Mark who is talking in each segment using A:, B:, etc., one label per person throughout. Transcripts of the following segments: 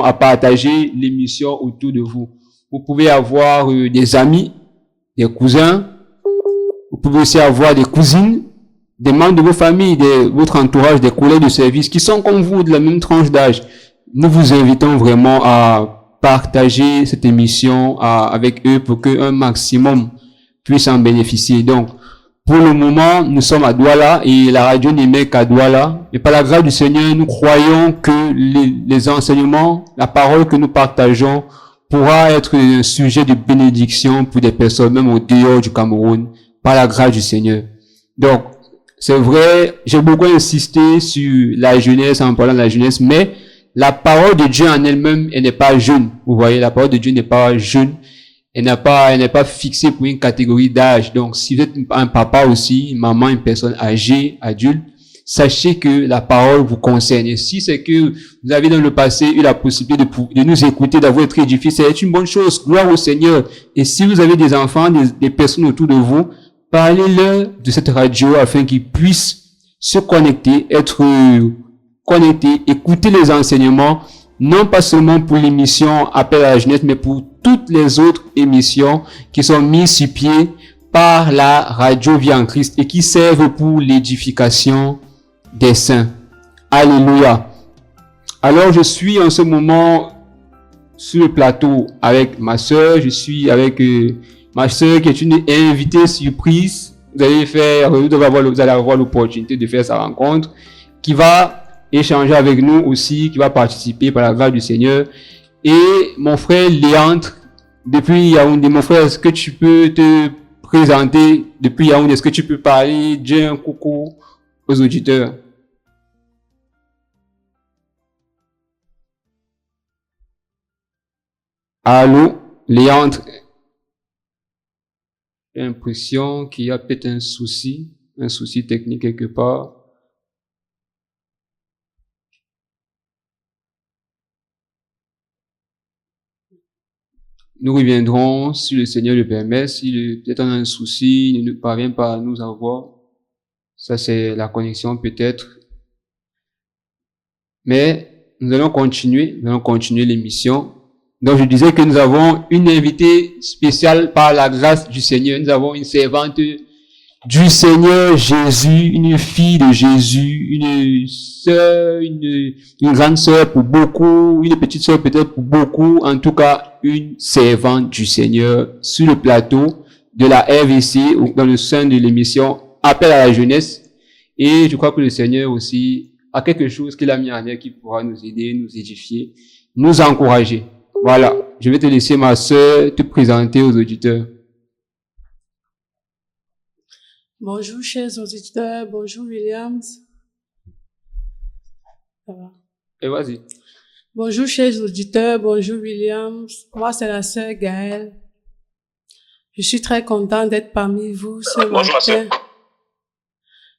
A: à partager l'émission autour de vous. Vous pouvez avoir des amis, des cousins, vous pouvez aussi avoir des cousines, des membres de vos familles, de votre entourage, des collègues de service qui sont comme vous de la même tranche d'âge. Nous vous invitons vraiment à partager cette émission avec eux pour qu'un maximum puisse en bénéficier. Donc, pour le moment, nous sommes à Douala et la radio n'émet qu'à Douala. Et par la grâce du Seigneur, nous croyons que les enseignements, la parole que nous partageons pourra être un sujet de bénédiction pour des personnes, même au dehors du Cameroun, par la grâce du Seigneur. Donc, c'est vrai, j'ai beaucoup insisté sur la jeunesse en parlant de la jeunesse, mais la parole de Dieu en elle-même, elle n'est pas jeune. Vous voyez, la parole de Dieu n'est pas jeune. Elle n'est pas fixée pour une catégorie d'âge. Donc, si vous êtes un papa aussi, une maman, une personne âgée, adulte, sachez que la parole vous concerne. Et si c'est que vous avez dans le passé eu la possibilité de nous écouter, d'avoir été édifié, c'est une bonne chose. Gloire au Seigneur. Et si vous avez des enfants, des personnes autour de vous, parlez-leur de cette radio afin qu'ils puissent se connecter, être connectés, écouter les enseignements, non pas seulement pour l'émission Appel à la jeunesse, mais pour toutes les autres émissions qui sont mises sur pied par la radio Vie en Christ et qui servent pour l'édification des saints. Alléluia. Alors, je suis en ce moment sur le plateau avec ma sœur. Je suis avec ma sœur qui est une invitée surprise. Vous allez avoir l'opportunité de faire sa rencontre, qui va échanger avec nous aussi, qui va participer par la grâce du Seigneur. Et mon frère Léandre, depuis Yaoundé, mon frère, est-ce que tu peux te présenter depuis Yaoundé? Est-ce que tu peux parler, dire un coucou aux auditeurs? Allô, Léandre? J'ai l'impression qu'il y a peut-être un souci technique quelque part. Nous reviendrons si le Seigneur le permet. Si peut-être on a un souci, il ne parvient pas à nous avoir. Ça, c'est la connexion peut-être. Mais nous allons continuer l'émission. Donc, je disais que nous avons une invitée spéciale par la grâce du Seigneur. Nous avons une servante du Seigneur Jésus, une fille de Jésus, une sœur, une grande sœur pour beaucoup, une petite sœur peut-être pour beaucoup, en tout cas une servante du Seigneur sur le plateau de la RVC ou dans le sein de l'émission Appel à la jeunesse. Et je crois que le Seigneur aussi a quelque chose qu'il a mis en œuvre qui pourra nous aider, nous édifier, nous encourager. Voilà, je vais te laisser ma sœur te présenter aux auditeurs.
B: Bonjour chers auditeurs, bonjour Williams. Ça va?
A: Et vas-y.
B: Bonjour chers auditeurs, bonjour Williams. Moi c'est la sœur Gaëlle. Je suis très content d'être parmi vous ce matin.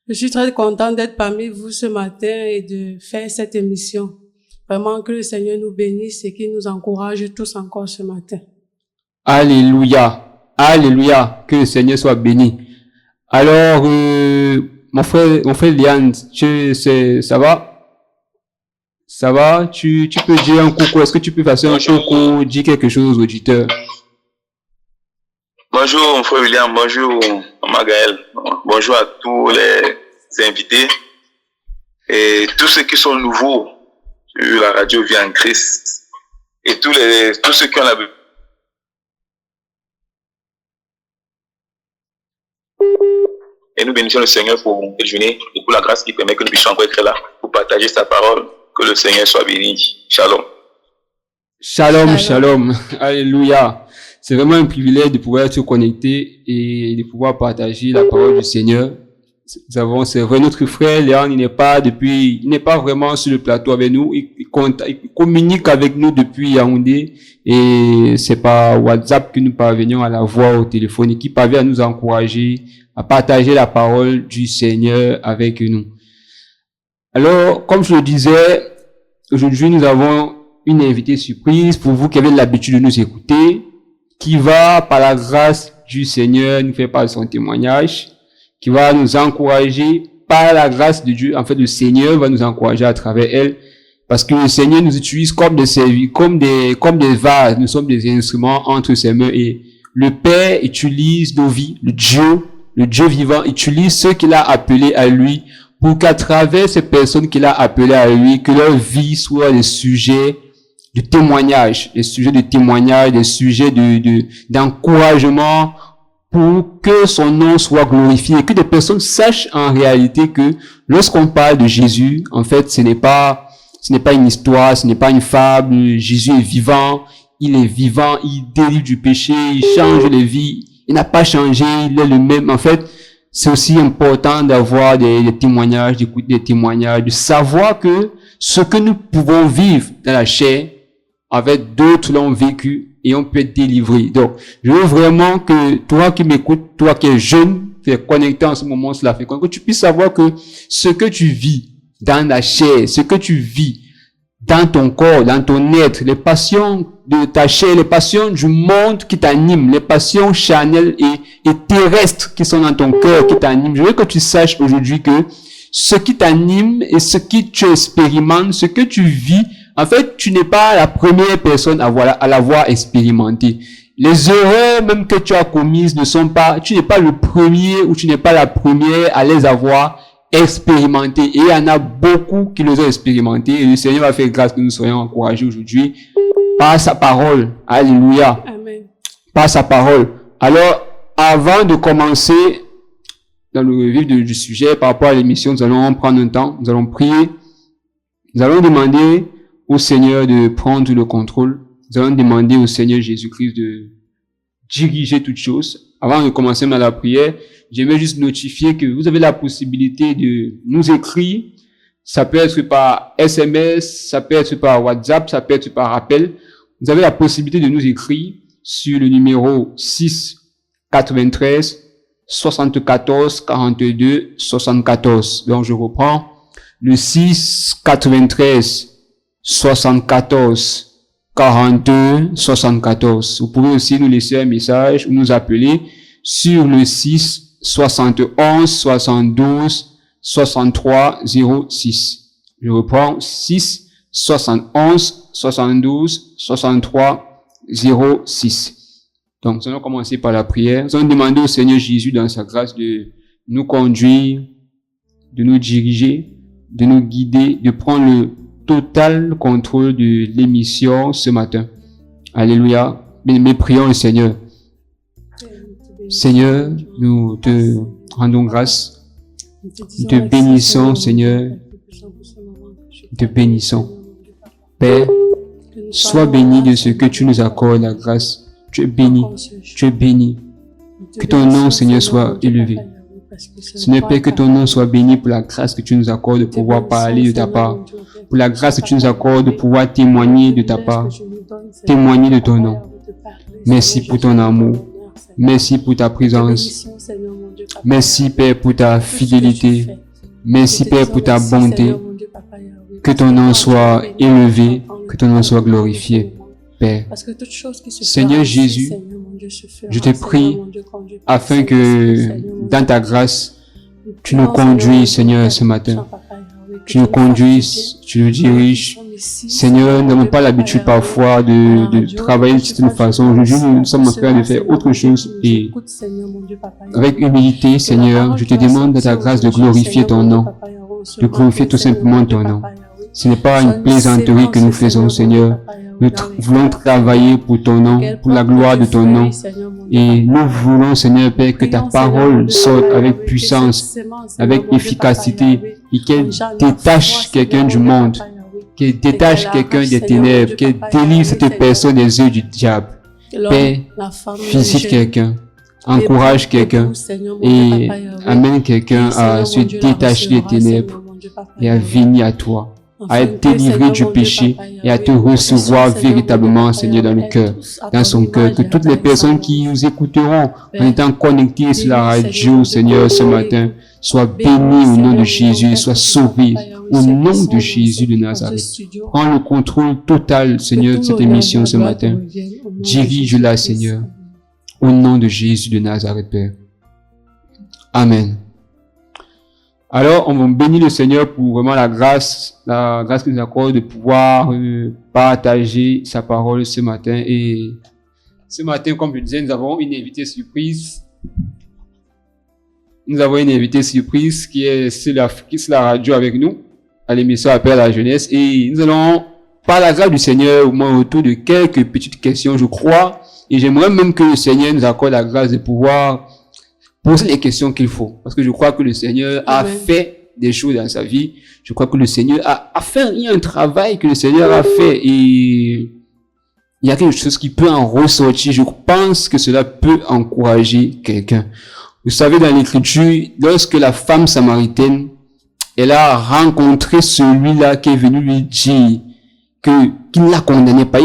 B: Je suis très content d'être parmi vous ce matin et de faire cette émission. Vraiment que le Seigneur nous bénisse et qu'il nous encourage tous encore ce matin.
A: Alléluia. Alléluia. Que le Seigneur soit béni. Alors, mon frère Liane, ça va? Ça va? Tu peux dire un coucou? Est-ce que tu peux passer un coucou, dire quelque chose aux auditeurs?
C: Bonjour, mon frère William. Bonjour, maman Gaëlle. Bonjour à tous les invités et tous ceux qui sont nouveaux sur la radio Vie en Christ et tous ceux qui ont la et nous bénissons le Seigneur pour cette journée et pour la grâce qui permet que nous puissions encore être là pour partager sa parole. Que le Seigneur soit béni. Shalom.
A: Shalom, shalom. Alléluia. C'est vraiment un privilège de pouvoir se connecter et de pouvoir partager la parole du Seigneur. C'est vrai, notre frère Léon, il n'est pas vraiment sur le plateau avec nous. Il communique avec nous depuis Yaoundé et c'est par WhatsApp que nous parvenions à la voir au téléphone et qui parvient à nous encourager à partager la parole du Seigneur avec nous. Alors, comme je le disais, aujourd'hui nous avons une invitée surprise pour vous qui avez l'habitude de nous écouter, qui va, par la grâce du Seigneur, nous faire part de son témoignage, qui va nous encourager par la grâce de Dieu. En fait, le Seigneur va nous encourager à travers elle. Parce que le Seigneur nous utilise comme des vases. Nous sommes des instruments entre ses mains. Et le Père utilise nos vies. Le Dieu vivant utilise ceux qu'il a appelés à lui pour qu'à travers ces personnes qu'il a appelées à lui, que leur vie soit des sujets de témoignage, des sujets d'encouragement pour que son nom soit glorifié et que des personnes sachent en réalité que lorsqu'on parle de Jésus, en fait, ce n'est pas une histoire, ce n'est pas une fable. Jésus est vivant, il délivre du péché, il change les vies, il n'a pas changé, il est le même. En fait, c'est aussi important d'avoir des témoignages, d'écouter des témoignages, de savoir que ce que nous pouvons vivre dans la chair, avec d'autres l'ont vécu et on peut être délivré. Donc, je veux vraiment que toi qui m'écoutes, toi qui es jeune, qui es connecté en ce moment sur la fréquence, que tu puisses savoir que ce que tu vis dans la chair, ce que tu vis dans ton corps, dans ton être, les passions de ta chair, les passions du monde qui t'animent, les passions charnelles et terrestres qui sont dans ton cœur, qui t'animent. Je veux que tu saches aujourd'hui que ce qui t'anime et ce que tu expérimentes, ce que tu vis, en fait, tu n'es pas la première personne à l'avoir expérimenté. Les erreurs même que tu as commises tu n'es pas le premier ou tu n'es pas la première à les avoir expérimenté. Et il y en a beaucoup qui les ont expérimentés. Et le Seigneur va faire grâce que nous soyons encouragés aujourd'hui par sa parole. Alléluia.
B: Amen.
A: Par sa parole. Alors, avant de commencer dans le vif du sujet par rapport à l'émission, nous allons prendre un temps, nous allons prier, nous allons demander au Seigneur de prendre le contrôle. Nous allons demander au Seigneur Jésus-Christ de diriger toutes choses. Avant de commencer dans la prière, j'aimerais juste notifier que vous avez la possibilité de nous écrire. Ça peut être par SMS, ça peut être par WhatsApp, ça peut être par appel. Vous avez la possibilité de nous écrire sur le numéro 6 93 74 42 74. Donc je reprends le 6 93 74 42 74. Vous pouvez aussi nous laisser un message ou nous appeler sur le 6 71 72 63 06. Je reprends 6 71 72 63 06. Donc, nous allons commencer par la prière. Nous allons demander au Seigneur Jésus dans sa grâce de nous conduire, de nous diriger, de nous guider, de prendre le total contrôle de l'émission ce matin. Alléluia. Mais prions le Seigneur. Seigneur, nous te rendons grâce. Nous te bénissons, Seigneur. Nous te bénissons. Père, sois béni de ce que tu nous accordes, la grâce. Tu es béni. Tu es béni. Que ton nom, Seigneur, soit élevé. Seigneur Père, que ton nom soit béni pour la grâce que tu nous accordes de pouvoir parler de ta part. Pour la grâce que tu nous accordes de pouvoir témoigner de ta part. Témoigner de ton nom. Merci pour ton amour. Merci pour ta présence. Merci Père pour ta fidélité. Merci Père pour ta bonté. Que ton nom soit élevé. Que ton nom soit glorifié. Père. Seigneur Jésus, je te prie afin que dans ta grâce, tu nous conduis, Seigneur, ce matin. Tu nous conduis, tu nous diriges. Seigneur, nous n'avons pas l'habitude parfois de travailler de cette façon. Aujourd'hui, nous sommes en train de faire autre chose et avec humilité, Seigneur, je te demande de ta grâce de glorifier ton nom, de glorifier tout simplement ton nom. Ce n'est pas une plaisanterie que nous faisons, Seigneur. Nous voulons travailler pour ton nom, pour la gloire de ton nom. Et nous voulons, Seigneur Père, que ta parole sorte avec puissance, avec efficacité, et qu'elle détache quelqu'un du monde, qu'elle détache quelqu'un des ténèbres, qu'elle délivre cette personne des yeux du diable. Père, visite quelqu'un, encourage quelqu'un et amène quelqu'un à se détacher des ténèbres et à venir à toi, à être délivré du péché et à te recevoir véritablement, Seigneur, dans le cœur, dans son cœur. Que toutes les personnes qui nous écouteront en étant connectées sur la radio, Seigneur, ce matin, soient bénies au nom de Jésus, soient sauvées au nom de Jésus de Nazareth. Prends le contrôle total, Seigneur, de cette émission ce matin. Dirige-la, Seigneur, au nom de Jésus de Nazareth, Père. Amen. Alors, on va bénir le Seigneur pour vraiment la grâce qu'il nous accorde de pouvoir partager sa parole ce matin. Et ce matin, comme je disais, nous avons une invitée surprise. Nous avons une invitée surprise qui est sur la radio avec nous, à l'émission Appel à la jeunesse. Et nous allons, par la grâce du Seigneur, au moins autour de quelques petites questions, je crois. Et j'aimerais même que le Seigneur nous accorde la grâce de pouvoir poser les questions qu'il faut. Parce que je crois que le Seigneur a fait des choses dans sa vie. Je crois que le Seigneur a fait, il y a un travail que le Seigneur a fait et il y a quelque chose qui peut en ressortir. Je pense que cela peut encourager quelqu'un. Vous savez, dans l'Écriture, lorsque la femme samaritaine, elle a rencontré celui-là qui est venu lui dire qu'il ne la condamnait pas.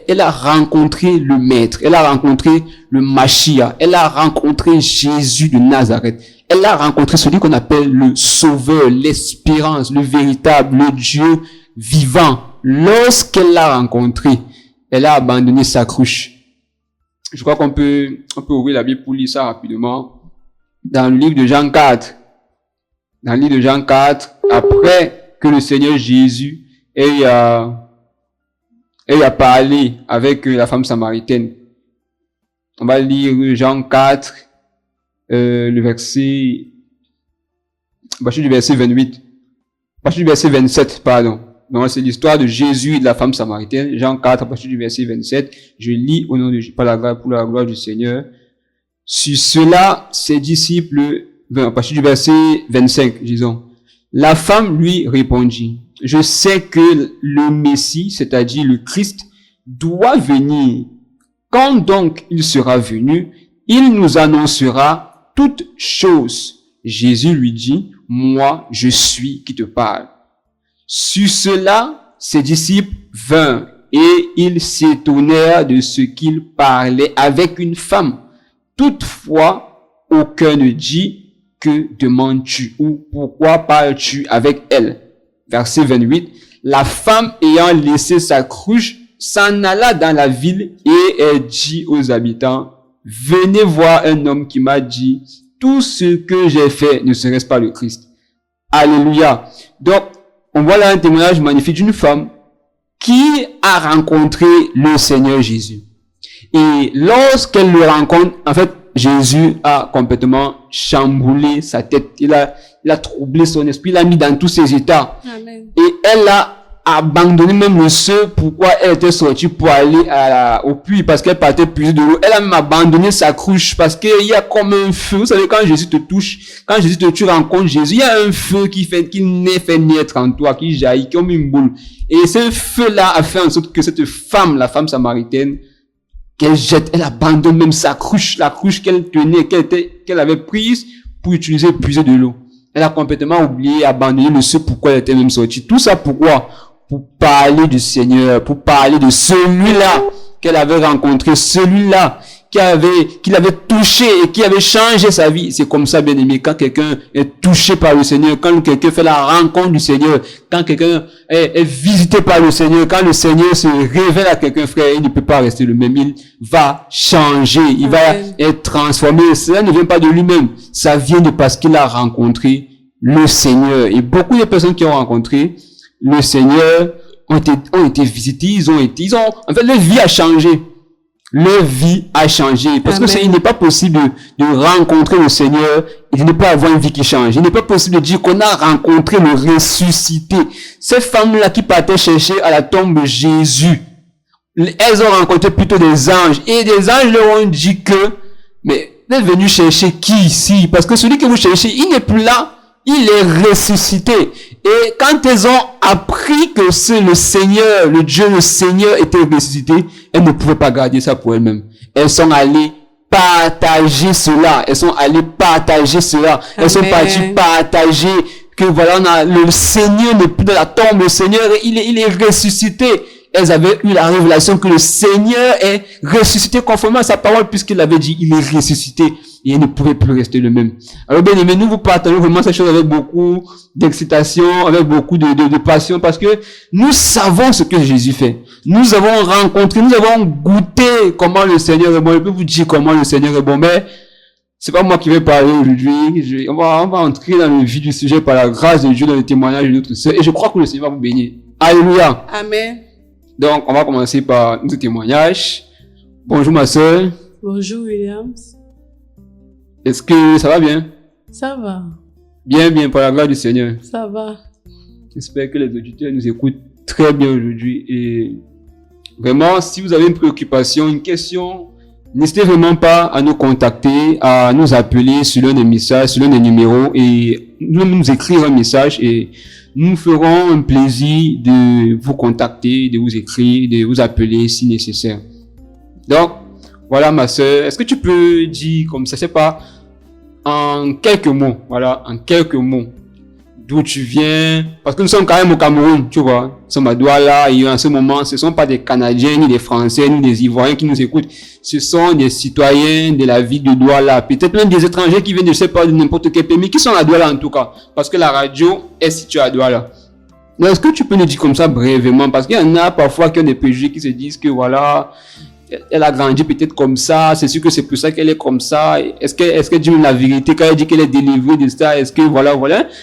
A: Elle a rencontré le Maître. Elle a rencontré le Mashiach. Elle a rencontré Jésus de Nazareth. Elle a rencontré celui qu'on appelle le Sauveur, l'Espérance, le véritable, le Dieu vivant. Lorsqu'elle l'a rencontré, elle a abandonné sa cruche. Je crois qu'on peut ouvrir la Bible pour lire ça rapidement. Dans le livre de Jean 4. Dans le livre de Jean 4, après que le Seigneur Jésus ait parlé avec la femme samaritaine. On va lire Jean 4, le verset, à partir du verset 28, à partir du verset 27, pardon. Donc, c'est l'histoire de Jésus et de la femme samaritaine. Jean 4, à partir du verset 27. Je lis au nom de Jésus, pour la gloire du Seigneur. Sur cela, ses disciples, à partir du verset 25, disons. La femme lui répondit, je sais que le Messie, c'est-à-dire le Christ, doit venir. Quand donc il sera venu, il nous annoncera toutes choses. Jésus lui dit, moi, je suis qui te parle. Sur cela, ses disciples vinrent et ils s'étonnèrent de ce qu'il parlait avec une femme. Toutefois, aucun ne dit, que demandes-tu ou pourquoi parles-tu avec elle? Verset 28. La femme ayant laissé sa cruche s'en alla dans la ville et elle dit aux habitants, venez voir un homme qui m'a dit, tout ce que j'ai fait ne serait-ce pas le Christ? Alléluia. Donc, on voit là un témoignage magnifique d'une femme qui a rencontré le Seigneur Jésus. Et lorsqu'elle le rencontre, en fait, Jésus a complètement chamboulé sa tête. Il a troublé son esprit. Il l'a mis dans tous ses états.
B: Amen.
A: Et elle a abandonné même le ce pourquoi elle était sortie pour aller au puits, parce qu'elle partait puiser de l'eau. Elle a même abandonné sa cruche parce qu'il y a comme un feu. Vous savez, quand Jésus te touche, quand Jésus tu rencontres Jésus, il y a un feu qui fait naître en toi, qui jaillit, comme une boule. Et ce feu-là a fait en sorte que cette femme, la femme samaritaine, qu'elle jette, elle abandonne même sa cruche, la cruche qu'elle tenait, qu'elle avait prise pour utiliser, puiser de l'eau. Elle a complètement oublié, abandonné le ce pourquoi elle était même sortie. Tout ça pourquoi? Pour parler du Seigneur, pour parler de celui-là qu'elle avait rencontré, celui-là qui l'avait touché et qui avait changé sa vie. C'est comme ça, bien aimé, quand quelqu'un est touché par le Seigneur, quand quelqu'un fait la rencontre du Seigneur, quand quelqu'un est visité par le Seigneur, quand le Seigneur se révèle à quelqu'un, frère, il ne peut pas rester le même. Il va changer, il va être transformé. Cela ne vient pas de lui-même. Ça vient de parce qu'il a rencontré le Seigneur. Et beaucoup de personnes qui ont rencontré le Seigneur ont été visités, en fait, leur vie a changé. Leur vie a changé. Parce
B: Amen.
A: que il n'est pas possible de rencontrer le Seigneur et de ne pas avoir une vie qui change. Il n'est pas possible de dire qu'on a rencontré le ressuscité. Ces femmes-là qui partaient chercher à la tombe de Jésus, elles ont rencontré plutôt des anges. Et des anges leur ont dit que, mais vous êtes venus chercher qui ici? Parce que celui que vous cherchez, il n'est plus là. Il est ressuscité. Et quand elles ont appris que c'est le Seigneur, le Dieu, le Seigneur était ressuscité, elles ne pouvaient pas garder ça pour elles-mêmes. Elles sont allées partager cela. Elles sont allées partager cela. Elles sont parties partager que voilà, le Seigneur n'est plus dans la tombe. Le Seigneur, il est ressuscité. Elles avaient eu la révélation que le Seigneur est ressuscité conformément à sa parole, puisqu'il avait dit, il est ressuscité. Et il ne pouvait plus rester le même. Alors bien aimé, nous vous partageons vraiment cette chose avec beaucoup d'excitation, avec beaucoup de passion, parce que nous savons ce que Jésus fait. Nous avons rencontré, nous avons goûté comment le Seigneur est bon. Je peux vous dire comment le Seigneur est bon, mais c'est pas moi qui vais parler aujourd'hui. On va entrer dans le vif du sujet par la grâce de Dieu dans le témoignage de notre sœur. Et je crois que le Seigneur va vous bénir. Alléluia.
B: Amen.
A: Donc, on va commencer par notre témoignage. Bonjour ma sœur.
B: Bonjour Williams.
A: Est-ce que ça va bien?
B: Ça va.
A: Bien, par la grâce du Seigneur.
B: Ça va.
A: J'espère que les auditeurs nous écoutent très bien aujourd'hui. Et vraiment, si vous avez une préoccupation, une question, n'hésitez vraiment pas à nous contacter, à nous appeler sur l'un des messages, sur l'un des numéros et nous écrire un message et nous ferons un plaisir de vous contacter, de vous écrire, de vous appeler si nécessaire. Donc, voilà ma sœur, est-ce que tu peux dire comme ça, je sais pas, en quelques mots, d'où tu viens, parce que nous sommes quand même au Cameroun, tu vois, nous sommes à Douala et en ce moment, ce ne sont pas des Canadiens, ni des Français, ni des Ivoiriens qui nous écoutent, ce sont des citoyens de la ville de Douala, peut-être même des étrangers qui viennent de, je sais pas, de n'importe quel pays, mais qui sont à Douala en tout cas, parce que la radio est située à Douala. Donc, est-ce que tu peux nous dire comme ça brièvement, parce qu'il y en a parfois qui ont des préjugés qui se disent que voilà, elle a grandi peut-être comme ça, c'est sûr que c'est pour ça qu'elle est comme ça. Est-ce qu'elle dit la vérité quand elle dit qu'elle est délivrée de ça? Est-ce que voilà.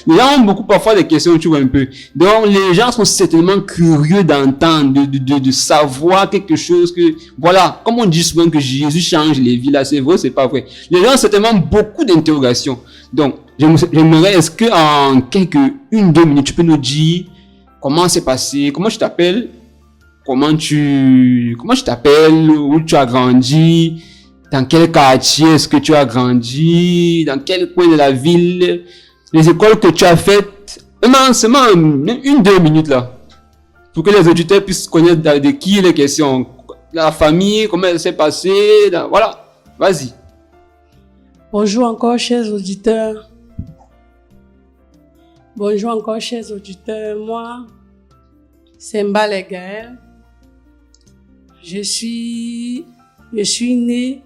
A: Les gens ont beaucoup parfois des questions, tu vois un peu. Donc, les gens sont certainement curieux d'entendre, de savoir quelque chose que, voilà, comme on dit souvent que Jésus change les vies, là, c'est vrai, c'est pas vrai. Les gens ont certainement beaucoup d'interrogations. Donc, j'aimerais, est-ce que en une, 2 minutes, tu peux nous dire comment c'est passé, comment tu t'appelles? Comment tu t'appelles, où tu as grandi, dans quel quartier est-ce que tu as grandi, dans quel coin de la ville, les écoles que tu as faites, seulement 1-2 minutes là, pour que les auditeurs puissent connaître de qui les questions, la famille, comment elle s'est passée, voilà, vas-y.
B: Bonjour encore chers auditeurs. Moi, c'est Mbale Gaël. Je suis née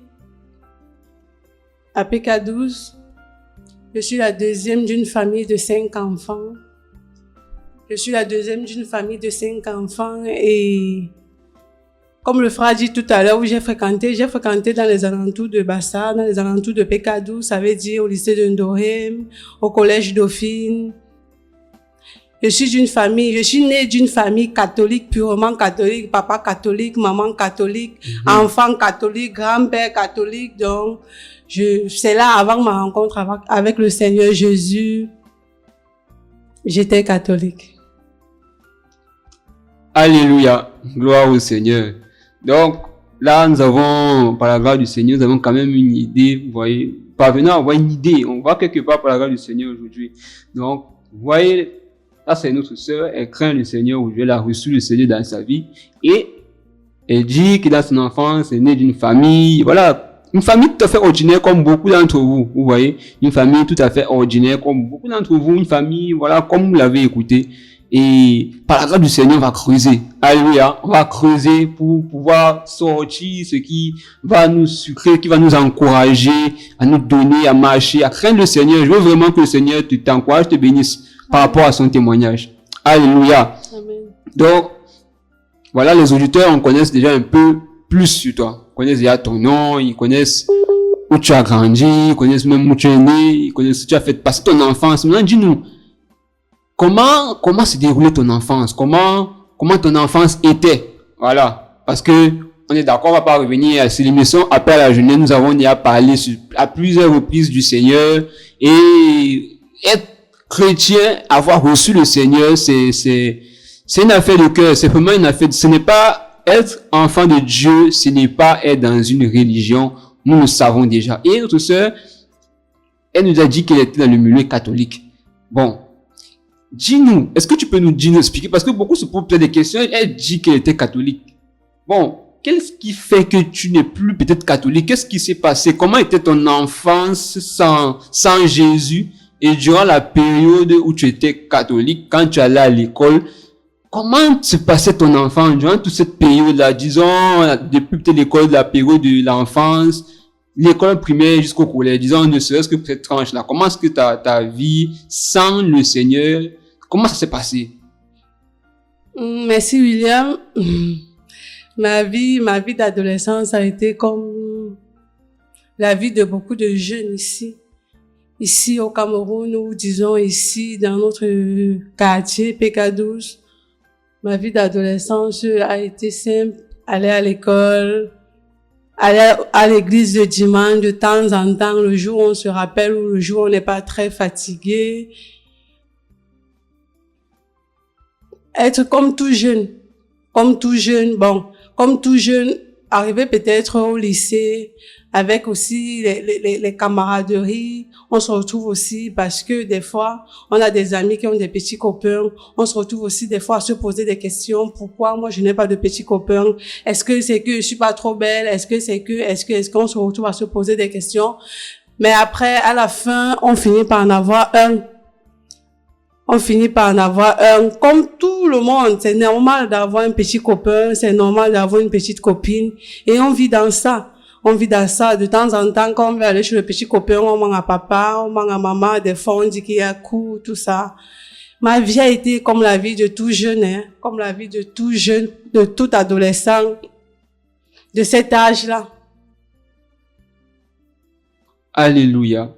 B: à PK12. Je suis la deuxième d'une famille de 5 enfants. Et comme le frère a dit tout à l'heure où j'ai fréquenté dans les alentours de Bassa, dans les alentours de PK12, ça veut dire au lycée de Ndorem, au collège Dauphine. Je suis née d'une famille catholique, purement catholique, papa catholique, maman catholique, enfant catholique, grand-père catholique. Donc, c'est là, avant ma rencontre avec le Seigneur Jésus, j'étais catholique.
A: Alléluia. Gloire au Seigneur. Donc, là, nous avons, par la grâce du Seigneur, nous avons quand même une idée, vous voyez, parvenant à avoir une idée. On va quelque part par la grâce du Seigneur aujourd'hui. Donc, vous voyez, là, c'est notre sœur, elle craint le Seigneur aujourd'hui, elle a reçu le Seigneur dans sa vie et elle dit que dans son enfance, elle est née d'une famille, voilà, une famille tout à fait ordinaire comme beaucoup d'entre vous, vous voyez, une famille tout à fait ordinaire comme beaucoup d'entre vous, une famille, voilà, comme vous l'avez écouté. Et par la grâce du Seigneur, on va creuser. Alléluia. On va creuser pour pouvoir sortir ce qui va nous sucrer, qui va nous encourager, à nous donner, à marcher, à craindre le Seigneur. Je veux vraiment que le Seigneur t'encourage, te bénisse par rapport à son témoignage. Alléluia.
B: Amen.
A: Donc, voilà, les auditeurs, on connaît déjà un peu plus sur toi. Ils connaissent déjà ton nom, ils connaissent où tu as grandi, ils connaissent même où tu es né, ils connaissent ce que tu as fait passer ton enfance. Maintenant, dis-nous, comment se déroulait ton enfance? Comment ton enfance était? Voilà. Parce que, on est d'accord, on va pas revenir à cette émission. Après la jeunesse, nous avons déjà parlé à plusieurs reprises du Seigneur. Et être chrétien, avoir reçu le Seigneur, c'est une affaire de cœur. C'est vraiment une affaire. Ce n'est pas être enfant de Dieu, ce n'est pas être dans une religion. Nous le savons déjà. Et notre sœur, elle nous a dit qu'elle était dans le milieu catholique. Bon. Dis-nous, est-ce que tu peux nous expliquer? Parce que beaucoup se posent des questions. Elle dit qu'elle était catholique. Bon, qu'est-ce qui fait que tu n'es plus peut-être catholique? Qu'est-ce qui s'est passé? Comment était ton enfance sans Jésus? Et durant la période où tu étais catholique, quand tu allais à l'école, comment se passait ton enfance durant toute cette période-là? Disons, depuis peut-être l'école de la période de l'enfance, l'école primaire jusqu'au collège, disons, ne serait-ce que pour cette tranche-là. Comment est-ce que ta vie sans le Seigneur, comment ça s'est passé?
B: Merci William. Ma vie d'adolescence a été comme la vie de beaucoup de jeunes ici. Ici au Cameroun, ou disons ici dans notre quartier PK12. Ma vie d'adolescence a été simple. Aller à l'école, aller à l'église le dimanche de temps en temps, le jour où on se rappelle ou le jour où on n'est pas très fatigué. Être comme tout jeune, arriver peut-être au lycée, avec aussi les camaraderies, on se retrouve aussi parce que des fois, on a des amis qui ont des petits copains, on se retrouve aussi des fois à se poser des questions, pourquoi moi je n'ai pas de petits copains, est-ce que c'est que je suis pas trop belle, est-ce qu'on se retrouve à se poser des questions, mais après, à la fin, on finit par en avoir un. Comme tout le monde, c'est normal d'avoir un petit copain, c'est normal d'avoir une petite copine, et on vit dans ça. De temps en temps, quand on veut aller chez le petit copain, on manque à papa, on manque à maman, des fois on dit qu'il y a coup, tout ça. Ma vie a été comme la vie de tout jeune, comme la vie de tout jeune, de tout adolescent, de cet âge-là.
A: Alléluia.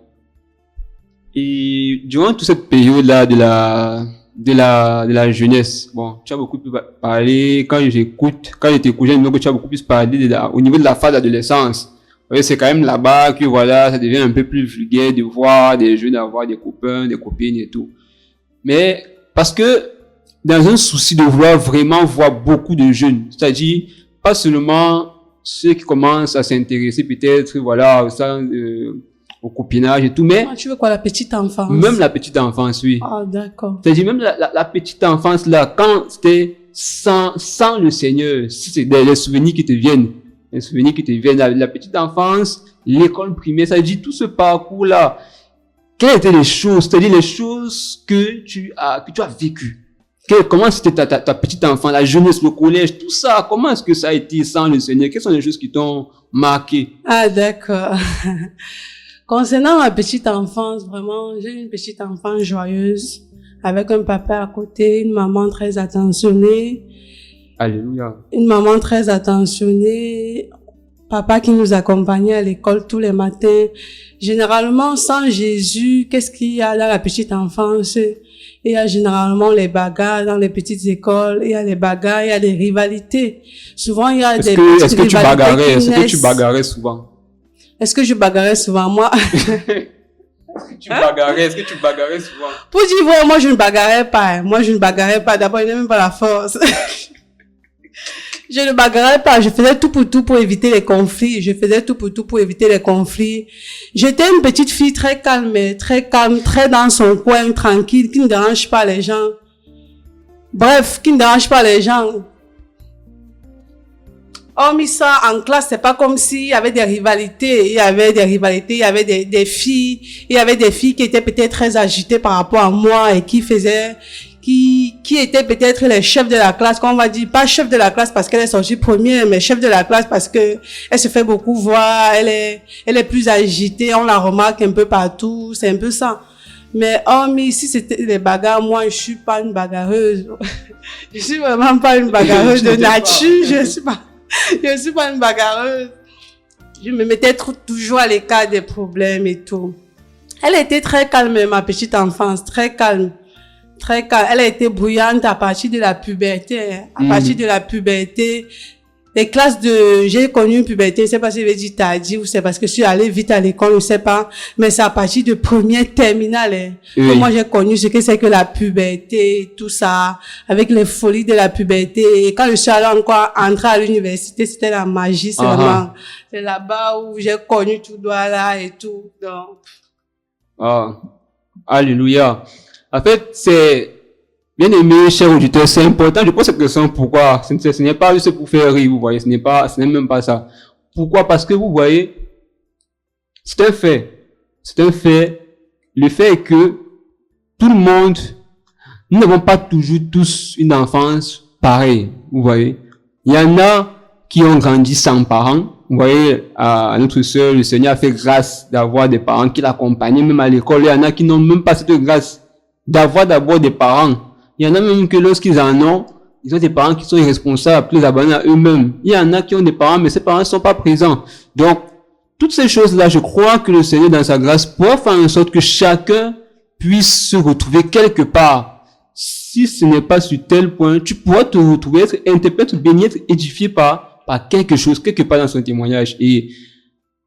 A: Et durant toute cette période-là de la jeunesse, bon, tu as beaucoup pu parler, quand j'étais jeune, donc tu as beaucoup plus parlé au niveau de la phase d'adolescence. Oui, c'est quand même là-bas que voilà, ça devient un peu plus vulgaire de voir des jeunes avoir des copains, des copines et tout. Mais, parce que, dans un souci de vouloir vraiment voir beaucoup de jeunes, c'est-à-dire, pas seulement ceux qui commencent à s'intéresser peut-être, voilà, au copinage et tout, mais...
B: Tu veux quoi, la petite enfance?
A: Même la petite enfance, oui.
B: Ah, d'accord.
A: C'est-à-dire même la petite enfance là, quand c'était sans le Seigneur, si c'est les souvenirs qui te viennent, la petite enfance, l'école primaire, ça dit tout ce parcours là, quelles étaient les choses, c'est-à-dire les choses que tu as vécues? Comment c'était ta petite enfance, la jeunesse, le collège, tout ça, comment est-ce que ça a été sans le Seigneur? Quelles sont les choses qui t'ont marqué?
B: Ah, d'accord. Concernant ma petite enfance, vraiment, j'ai une petite enfance joyeuse, avec un papa à côté, une maman très attentionnée.
A: Alléluia.
B: Une maman très attentionnée, papa qui nous accompagnait à l'école tous les matins. Généralement, sans Jésus, qu'est-ce qu'il y a dans la petite enfance? Il y a généralement les bagarres dans les petites écoles, il y a les bagarres, il y a des rivalités. Souvent, il y a des petites rivalités. Est-ce que
A: tu bagarrais souvent?
B: Est-ce que je bagarrais souvent? Moi.
A: Est-ce que tu bagarrais souvent?
B: Pour dire vrai, moi je ne bagarrais pas. D'abord, je n'ai même pas la force. Je ne bagarrais pas. Je faisais tout pour éviter les conflits. J'étais une petite fille très calme, très dans son coin, tranquille, qui ne dérange pas les gens. Hormis ça, en classe, c'est pas comme s'il y avait des rivalités. Il y avait des filles qui étaient peut-être très agitées par rapport à moi et qui étaient peut-être les chefs de la classe, qu'on va dire, pas chef de la classe parce qu'elle est sortie première, mais chef de la classe parce que elle se fait beaucoup voir, elle est plus agitée, on la remarque un peu partout, c'est un peu ça. Mais hormis, si c'était les bagarres, moi, je suis pas une bagarreuse. Je suis vraiment pas une bagarreuse de nature, je suis pas une bagarreuse. Je me mettais toujours à l'écart des problèmes et tout. Elle était très calme, ma petite enfance, très calme. Elle a été bruyante à partir de la puberté. Les classes j'ai connu une puberté, je sais pas si je vais dire tardive ou c'est parce que je suis allée vite à l'école, je sais pas, mais c'est à partir de première terminale, que moi j'ai connu ce que c'est que la puberté, tout ça, avec les folies de la puberté. Et quand je suis allée encore entrer à l'université, c'était la magie seulement. C'est là-bas où j'ai connu tout droit là et tout, donc.
A: Ah, alléluia. En fait, c'est, bien aimé, cher auditeur, c'est important. Je pose cette question, pourquoi? Ce n'est pas juste pour faire rire, vous voyez. Ce n'est même pas ça. Pourquoi? Parce que vous voyez, c'est un fait. Le fait est que tout le monde, nous n'avons pas toujours tous une enfance pareille, vous voyez. Il y en a qui ont grandi sans parents. Vous voyez, à notre sœur, le Seigneur a fait grâce d'avoir des parents qui l'accompagnaient même à l'école. Il y en a qui n'ont même pas cette grâce d'avoir d'abord des parents. Il y en a même que lorsqu'ils en ont, ils ont des parents qui sont irresponsables, plus abandonnés à eux-mêmes. Il y en a qui ont des parents, mais ces parents ne sont pas présents. Donc, toutes ces choses-là, je crois que le Seigneur, dans sa grâce, pourra faire en sorte que chacun puisse se retrouver quelque part. Si ce n'est pas sur tel point, tu pourras te retrouver, être interprété, béni, être édifié par quelque chose, quelque part dans son témoignage. Et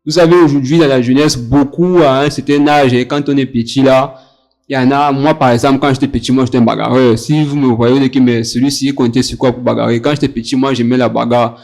A: vous savez, aujourd'hui, dans la jeunesse, beaucoup, à un certain âge, et quand on est petit, là, il y en a, moi, par exemple, quand j'étais petit, moi, j'étais un bagarreur. Si vous me voyez, vous dites que, mais celui-ci, comptait sur quoi pour bagarrer? Quand j'étais petit, moi, j'aimais la bagarre.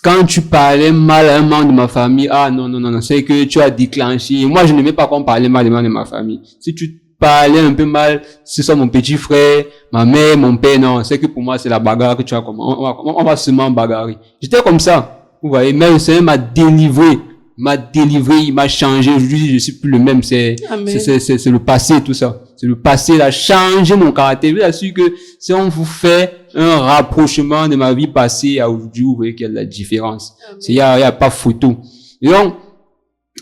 A: Quand tu parlais mal à un membre de ma famille, ah, non, c'est que tu as déclenché. Moi, je n'aimais pas qu'on parlait mal des membres de ma famille. Si tu parlais un peu mal, ce soit mon petit frère, ma mère, mon père, non, c'est que pour moi, c'est la bagarre que tu as comme, on va seulement bagarrer. J'étais comme ça. Vous voyez, mais le Seigneur m'a délivré, il m'a changé. Aujourd'hui, je suis plus le même. C'est le passé, tout ça. C'est le passé, il a changé mon caractère. Je vous assure que si on vous fait un rapprochement de ma vie passée à aujourd'hui, vous voyez qu'il y a de la différence. Il y a pas photo. Et donc,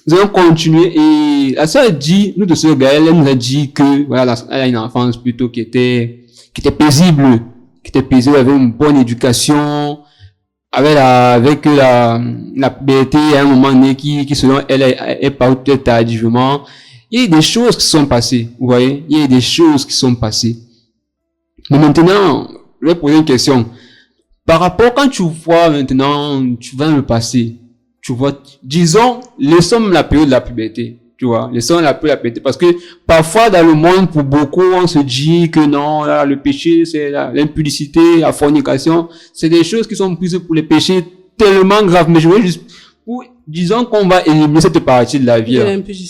A: nous allons continuer. Et la sœur dit, nous de sœur Gaëlle, elle nous a dit que, voilà, elle a une enfance plutôt qui était paisible, avec une bonne éducation, avec la puberté à un moment donné qui selon elle est pas peut-être tardivement. Il y a des choses qui sont passées, vous voyez, il y a des choses qui sont passées. Mais maintenant, je vais poser une question. Par rapport, quand tu vois maintenant, tu vas dans le passé, tu vois, disons, laissons la période de la puberté, tu vois, laissons la période de la puberté, parce que parfois dans le monde, pour beaucoup, on se dit que non, là, le péché, c'est l'impudicité, la fornication, c'est des choses qui sont prises pour les péchés tellement graves, mais je veux juste, disons qu'on va éliminer cette partie de la vie.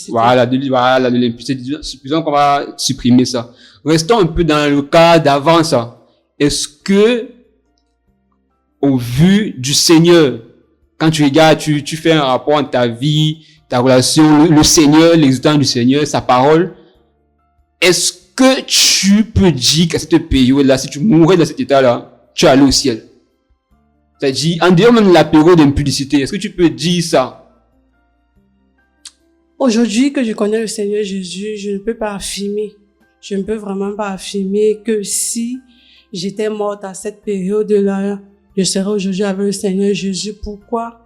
A: Voilà, de l'impudicité. Disons qu'on va supprimer ça. Restons un peu dans le cas d'avant ça. Est-ce que, au vu du Seigneur, quand tu regardes, tu fais un rapport entre ta vie, ta relation, le Seigneur, l'existence du Seigneur, sa parole, est-ce que tu peux dire qu'à cette période-là, si tu mourais dans cet état-là, tu allais au ciel? C'est-à-dire, en dehors même de la période d'impudicité, est-ce que tu peux dire ça?
B: Aujourd'hui que je connais le Seigneur Jésus, je ne peux pas affirmer. Je ne peux vraiment pas affirmer que si j'étais morte à cette période-là, je serais aujourd'hui avec le Seigneur Jésus. Pourquoi?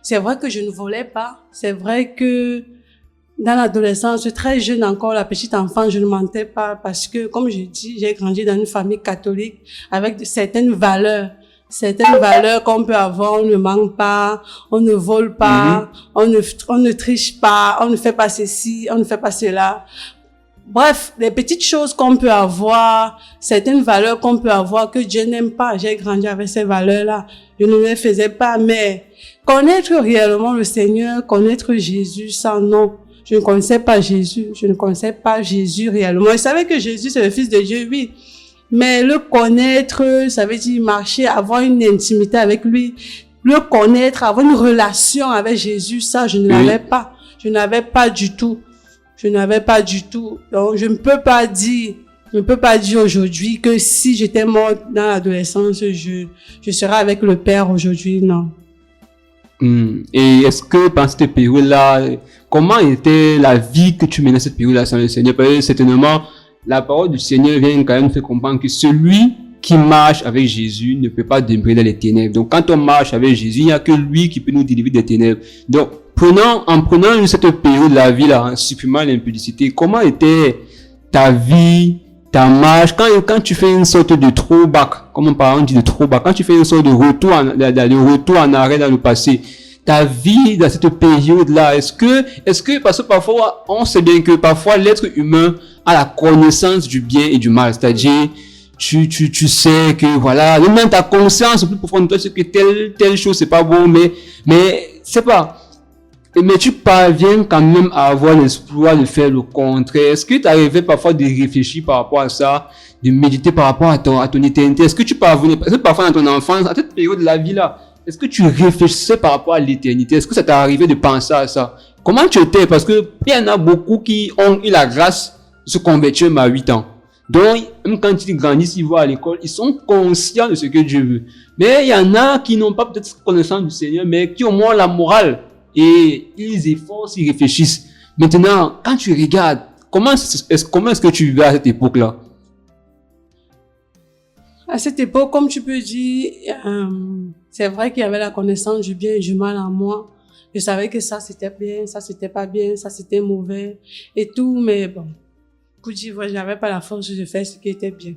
B: C'est vrai que je ne volais pas. C'est vrai que dans l'adolescence, très jeune encore, la petite enfant, je ne mentais pas parce que, comme je dis, j'ai grandi dans une famille catholique avec certaines valeurs qu'on peut avoir. On ne ment pas, on ne vole pas, on ne triche pas, on ne fait pas ceci, on ne fait pas cela. Bref, les petites choses qu'on peut avoir, certaines valeurs qu'on peut avoir que Dieu n'aime pas. J'ai grandi avec ces valeurs-là. Je ne les faisais pas, mais connaître réellement le Seigneur, connaître Jésus, ça non. Je ne connaissais pas Jésus. Je ne connaissais pas Jésus réellement. Je savais que Jésus, c'est le Fils de Dieu, oui. Mais le connaître, ça veut dire marcher, avoir une intimité avec lui. Le connaître, avoir une relation avec Jésus, ça, je ne l'avais pas. Je n'avais pas du tout. Donc, je ne peux pas dire aujourd'hui que si j'étais morte dans l'adolescence, je serais avec le Père aujourd'hui, non.
A: Et est-ce que pendant cette période-là, comment était la vie que tu menais cette période-là sans le Seigneur? Parce que certainement, la parole du Seigneur vient quand même faire comprendre que celui qui marche avec Jésus ne peut pas demeurer dans les ténèbres. Donc, quand on marche avec Jésus, il n'y a que lui qui peut nous délivrer des ténèbres. Donc, en prenant cette période de la vie là, en supprimant l'impudicité, comment était ta vie, ta marche, quand tu fais une sorte de throwback, comme on dit de throwback, quand tu fais une sorte de retour en arrière dans le passé, ta vie dans cette période là, est-ce que, parce que parfois, on sait bien que parfois l'être humain a la connaissance du bien et du mal, c'est-à-dire, tu sais que voilà, même ta conscience plus profonde de toi, c'est que telle chose c'est pas bon, mais c'est pas. Mais tu parviens quand même à avoir l'espoir de faire le contraire. Est-ce que tu arrivais parfois de réfléchir par rapport à ça, de méditer par rapport à ton éternité? Est-ce que tu parvenais, parce que parfois dans ton enfance, à cette période de la vie là, est-ce que tu réfléchissais par rapport à l'éternité? Est-ce que ça t'est arrivé de penser à ça? Comment tu étais? Parce que il y en a beaucoup qui ont eu la grâce de se convertir même à 8 ans. Donc, même quand ils grandissent, ils vont à l'école, ils sont conscients de ce que Dieu veut. Mais il y en a qui n'ont pas peut-être connaissance du Seigneur, mais qui ont moins la morale. Et ils efforcent, ils réfléchissent. Maintenant, quand tu regardes, comment est-ce que tu vivais à cette époque-là?
B: À cette époque, comme tu peux dire, c'est vrai qu'il y avait la connaissance du bien et du mal en moi. Je savais que ça c'était bien, ça c'était pas bien, ça c'était mauvais et tout, mais bon, pour dire vrai, j'avais pas la force de faire ce qui était bien.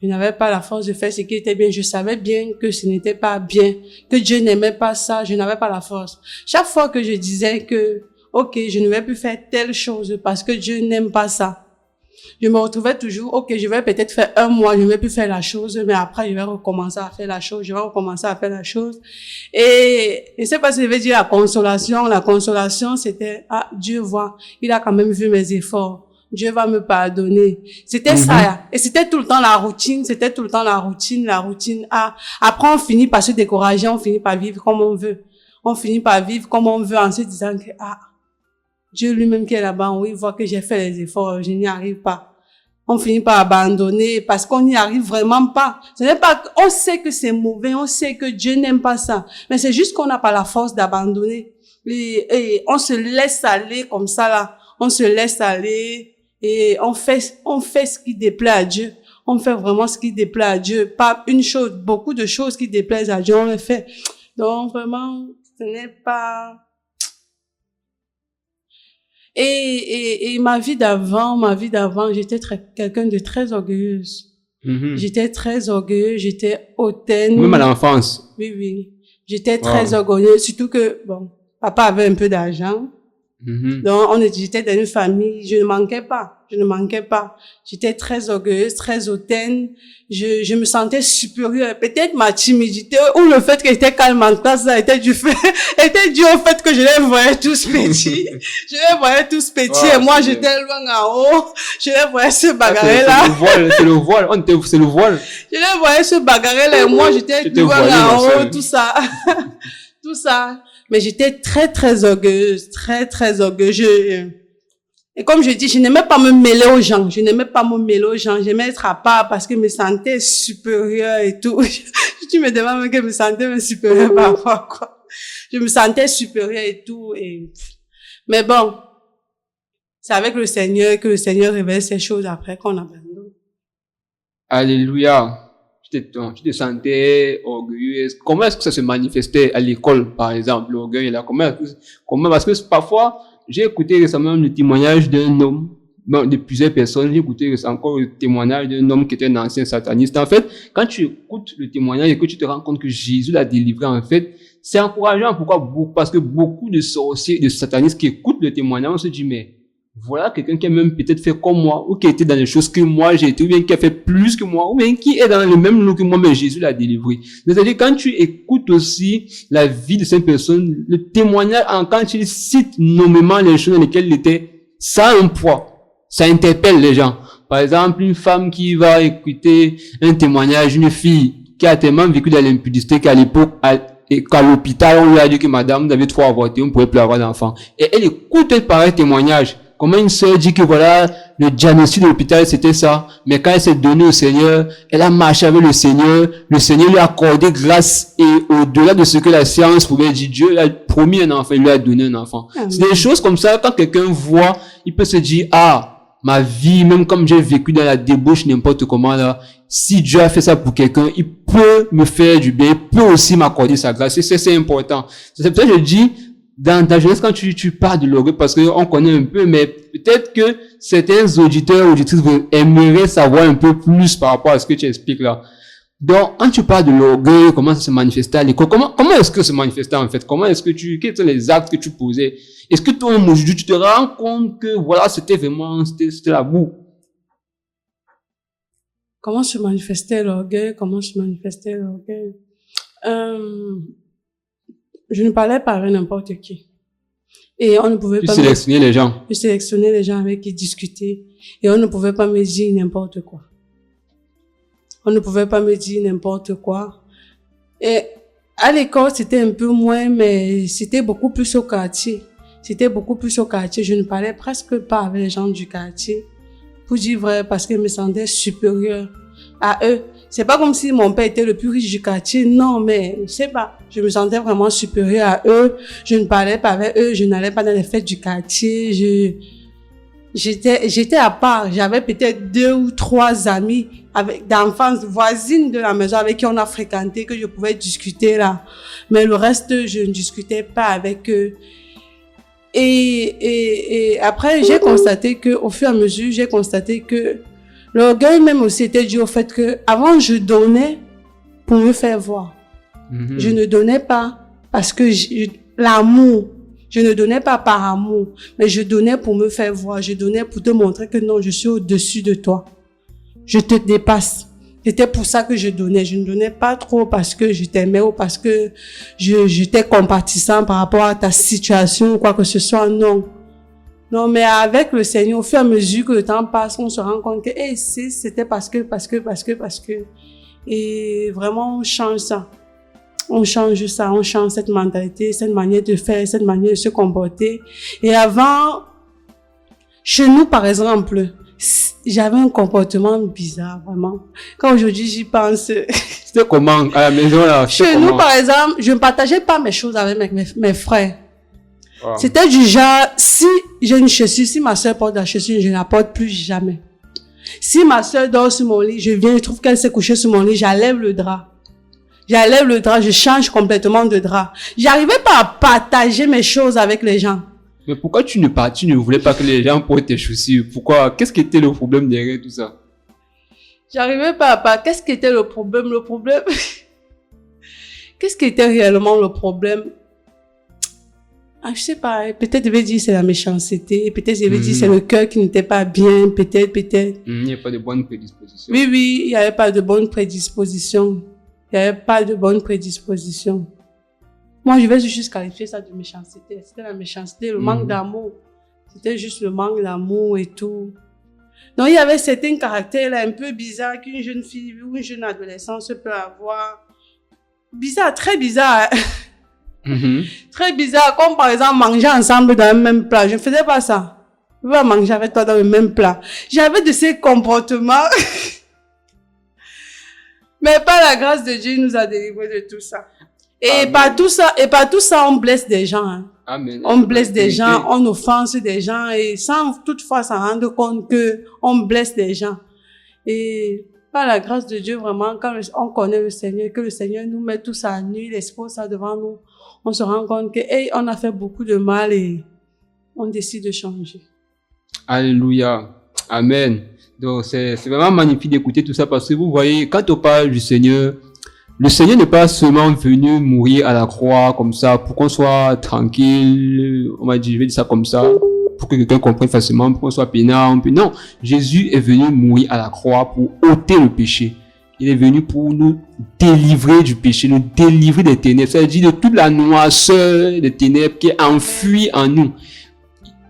B: Je n'avais pas la force de faire ce qui était bien. Je savais bien que ce n'était pas bien, que Dieu n'aimait pas ça. Je n'avais pas la force. Chaque fois que je disais que, ok, je ne vais plus faire telle chose parce que Dieu n'aime pas ça, je me retrouvais toujours, ok, je vais peut-être faire un mois, je ne vais plus faire la chose, mais après, je vais recommencer à faire la chose, je vais recommencer à faire la chose. Et je ne sais pas si je vais dire la consolation. La consolation, c'était, ah, Dieu voit, il a quand même vu mes efforts. Dieu va me pardonner. C'était ça. Et c'était tout le temps la routine. C'était tout le temps la routine. Ah, après, on finit par se décourager. On finit par vivre comme on veut. On finit par vivre comme on veut en se disant que, ah, Dieu lui-même qui est là-bas, oui, il voit que j'ai fait les efforts. Je n'y arrive pas. On finit par abandonner parce qu'on n'y arrive vraiment pas. Ce n'est pas, on sait que c'est mauvais. On sait que Dieu n'aime pas ça. Mais c'est juste qu'on n'a pas la force d'abandonner. Et on se laisse aller comme ça, là. On se laisse aller. Et on fait ce qui déplaît à Dieu. On fait vraiment ce qui déplaît à Dieu. Pas une chose, beaucoup de choses qui déplaisent à Dieu, on les fait. Donc, vraiment, ce n'est pas... Et ma vie d'avant, j'étais quelqu'un de très orgueilleuse. J'étais très orgueilleuse, j'étais hautaine.
A: Même à l'enfance.
B: Oui. J'étais très orgueilleuse, surtout que, bon, papa avait un peu d'argent. Donc, j'étais dans une famille, je ne manquais pas. J'étais très orgueilleuse, très hautaine. Je me sentais supérieure. Peut-être ma timidité ou le fait que j'étais calme en classe, ça était dû au fait que je les voyais tous petits. Et moi, j'étais loin en haut. Je les voyais se bagarrer là.
A: C'est le voile.
B: Je les voyais se bagarrer là et moi, j'étais loin en haut, tout ça. Tout ça. Mais j'étais très, très orgueilleuse, très orgueilleuse. Et comme je dis, je n'aimais pas me mêler aux gens. J'aimais être à part parce que je me sentais supérieure et tout. Tu me demandes même que je me sentais supérieure par rapport à quoi. Je me sentais supérieure et tout. Mais bon, c'est avec le Seigneur que le Seigneur révèle ces choses après qu'on abandonne.
A: Alléluia. Tu te sentais orgueilleuse. Comment est-ce que ça se manifestait à l'école, par exemple, l'orgueil là? Comment, parce que parfois, j'ai écouté récemment le témoignage d'un homme, de plusieurs personnes, j'ai écouté encore le témoignage d'un homme qui était un ancien sataniste. En fait, quand tu écoutes le témoignage et que tu te rends compte que Jésus l'a délivré, en fait, c'est encourageant. Pourquoi? Parce que beaucoup de sorciers, de satanistes qui écoutent le témoignage, on se dit, mais voilà quelqu'un qui a même peut-être fait comme moi, ou qui a été dans les choses que moi j'ai été, ou bien qui a fait plus que moi, ou bien qui est dans le même lot que moi, mais Jésus l'a délivré. C'est-à-dire, quand tu écoutes aussi la vie de cette personne, le témoignage, quand tu cites nommément les choses dans lesquelles il était, ça a un poids. Ça interpelle les gens. Par exemple, une femme qui va écouter un témoignage, une fille qui a tellement vécu dans l'impudicité qu'à l'époque, qu'à l'hôpital, on lui a dit que madame, vous avez trop avorté, on ne pouvait plus avoir d'enfant. Et elle écoute un pareil témoignage. Comment une sœur dit que voilà, le diagnostic de l'hôpital, c'était ça. Mais quand elle s'est donnée au Seigneur, elle a marché avec le Seigneur lui a accordé grâce et au-delà de ce que la science pouvait dire, Dieu lui a promis un enfant, il lui a donné un enfant. C'est des choses comme ça, quand quelqu'un voit, il peut se dire, ah, ma vie, même comme j'ai vécu dans la débauche, n'importe comment là, si Dieu a fait ça pour quelqu'un, il peut me faire du bien, il peut aussi m'accorder sa grâce. Et c'est important. C'est pour ça que je dis, dans ta jeunesse, quand tu parles de l'orgueil, parce qu'on connaît un peu, mais peut-être que certains auditeurs, auditrices aimeraient savoir un peu plus par rapport à ce que tu expliques là. Donc, quand tu parles de l'orgueil, comment ça se manifestait à l'école, comment est-ce que ça se manifestait en fait? Quels étaient les actes que tu posais? Est-ce que toi, aujourd'hui, tu te rends compte que voilà, c'était la boue?
B: Comment se manifestait l'orgueil? Je ne parlais pas avec n'importe qui. Et on ne pouvait pas...
A: Tu sélectionnais les gens.
B: Je sélectionnais les gens avec qui discuter. Et on ne pouvait pas me dire n'importe quoi. Et à l'école, c'était un peu moins, mais c'était beaucoup plus au quartier. Je ne parlais presque pas avec les gens du quartier. Pour dire vrai, parce que je me sentais supérieure à eux. C'est pas comme si mon père était le plus riche du quartier, non, mais je sais pas. Je me sentais vraiment supérieure à eux. Je ne parlais pas avec eux, je n'allais pas dans les fêtes du quartier, j'étais à part. J'avais peut-être 2 ou 3 amis d'enfance, voisines de la maison avec qui on a fréquenté, que je pouvais discuter là. Mais le reste, je ne discutais pas avec eux. Et après, j'ai constaté que, au fur et à mesure, l'orgueil même aussi était dû au fait que, avant, je donnais pour me faire voir. Je ne donnais pas parce que l'amour, je ne donnais pas par amour, mais je donnais pour me faire voir. Je donnais pour te montrer que non, je suis au-dessus de toi. Je te dépasse. C'était pour ça que je donnais. Je ne donnais pas trop parce que je t'aimais ou parce que j'étais compatissant par rapport à ta situation ou quoi que ce soit. Non. Non, mais avec le Seigneur, au fur et à mesure que le temps passe, on se rend compte que, c'était parce que. Et vraiment, on change ça. On change ça, on change cette mentalité, cette manière de faire, cette manière de se comporter. Et avant, chez nous, par exemple, j'avais un comportement bizarre, vraiment. Quand aujourd'hui j'y pense.
A: C'était comment à la maison là?
B: Chez nous, par exemple, je ne partageais pas mes choses avec mes frères. Wow. C'était du genre, si j'ai une chaussure, si ma soeur porte la chaussure, je ne la porte plus jamais. Si ma soeur dort sur mon lit, je viens, je trouve qu'elle s'est couchée sur mon lit, j'enlève le drap. Je change complètement de drap. J'arrivais pas à partager mes choses avec les gens.
A: Mais pourquoi tu ne voulais pas que les gens portent tes chaussures? Pourquoi? Qu'est-ce qui était le problème derrière tout ça?
B: J'arrivais pas à qu'est-ce qui était le problème? Qu'est-ce qui était réellement le problème? Je sais pas. Peut-être je vais dire c'est la méchanceté. Peut-être je vais dire c'est le cœur qui n'était pas bien. Peut-être.
A: Il n'y a pas de bonne prédisposition.
B: Oui, il n'y avait pas de bonne prédisposition. Moi, je vais juste qualifier ça de méchanceté. C'était la méchanceté, le manque d'amour. C'était juste le manque d'amour et tout. Donc, il y avait certains caractères là, un peu bizarres qu'une jeune fille ou une jeune adolescence peut avoir. Bizarre, très bizarre. Très bizarre, comme par exemple manger ensemble dans le même plat. Je ne faisais pas ça. Je ne vais pas manger avec toi dans le même plat. J'avais de ces comportements. Mais par la grâce de Dieu, il nous a délivrés de tout ça. Et par tout ça, on blesse des gens. Hein.
A: Amen.
B: On blesse des gens, on offense des gens et sans toutefois s'en rendre compte que on blesse des gens. Et par la grâce de Dieu, vraiment, quand on connaît le Seigneur, que le Seigneur nous met tout ça à nu, il expose ça devant nous, on se rend compte que, on a fait beaucoup de mal et on décide de changer.
A: Alléluia. Amen. Donc, c'est vraiment magnifique d'écouter tout ça parce que vous voyez, quand on parle du Seigneur, le Seigneur n'est pas seulement venu mourir à la croix comme ça pour qu'on soit tranquille, on va dire, je vais dire ça comme ça, pour que quelqu'un comprenne facilement, pour qu'on soit peinard. Non, Jésus est venu mourir à la croix pour ôter le péché. Il est venu pour nous délivrer du péché, nous délivrer des ténèbres, c'est-à-dire de toute la noirceur des ténèbres qui est enfouie en nous.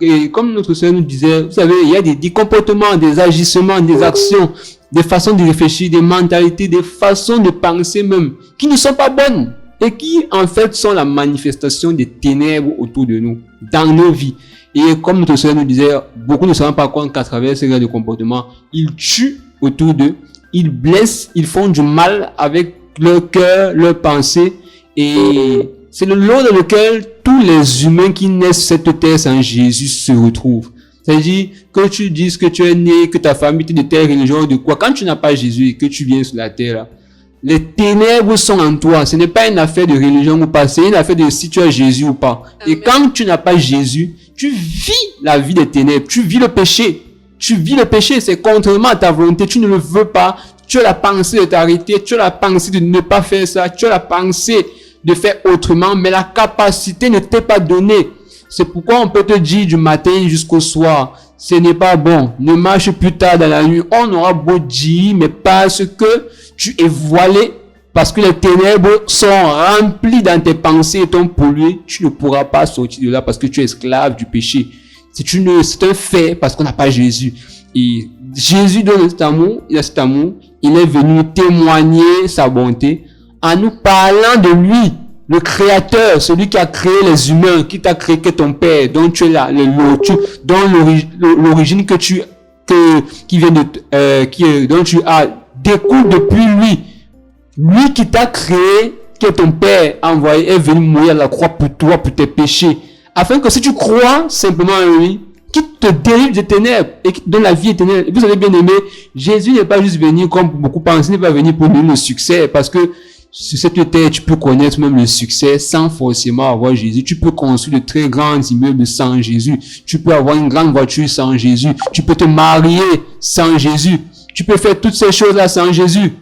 A: Et comme notre Seigneur nous disait, vous savez, il y a des comportements, des agissements, des actions, des façons de réfléchir, des mentalités, des façons de penser même, qui ne sont pas bonnes et qui, en fait, sont la manifestation des ténèbres autour de nous, dans nos vies. Et comme notre Seigneur nous disait, beaucoup ne se rendent pas compte qu'à travers ces genres de comportements, ils tuent autour d'eux, ils blessent, ils font du mal avec leur cœur, leurs pensées, et c'est le lot dans lequel tous les humains qui naissent sur cette terre sans Jésus se retrouvent. C'est-à-dire que tu dises que tu es né, que ta famille est de telle religion, de quoi. Quand tu n'as pas Jésus et que tu viens sur la terre, là, les ténèbres sont en toi. Ce n'est pas une affaire de religion ou pas. C'est une affaire de si tu as Jésus ou pas. Amen. Et quand tu n'as pas Jésus, tu vis la vie des ténèbres. Tu vis le péché. Tu vis le péché. C'est contrairement à ta volonté. Tu ne le veux pas. Tu as la pensée de t'arrêter. Tu as la pensée de ne pas faire ça. Tu as la pensée de faire autrement, mais la capacité ne t'est pas donnée. C'est pourquoi on peut te dire du matin jusqu'au soir, ce n'est pas bon, ne marche plus tard dans la nuit. On aura beau dire, mais parce que tu es voilé, parce que les ténèbres sont remplies dans tes pensées et t'ont pollué, tu ne pourras pas sortir de là parce que tu es esclave du péché. C'est un fait parce qu'on n'a pas Jésus. Et Jésus donne cet amour, il a cet amour, il est venu témoigner sa bonté en nous parlant de lui, le créateur, celui qui a créé les humains, qui t'a créé, que ton père, dont tu es là, dont l'origine dont tu as, découle depuis lui. Lui qui t'a créé, que ton père a envoyé, est venu mourir à la croix pour toi, pour tes péchés. Afin que si tu crois simplement en lui, qui te délivre des ténèbres et qui te donne la vie éternelle. Et vous avez bien aimé, Jésus n'est pas juste venu comme beaucoup pensent, il n'est pas venu pour donner le succès, parce que sur cette terre, tu peux connaître même le succès sans forcément avoir Jésus. Tu peux construire de très grands immeubles sans Jésus. Tu peux avoir une grande voiture sans Jésus. Tu peux te marier sans Jésus. Tu peux faire toutes ces choses-là sans Jésus.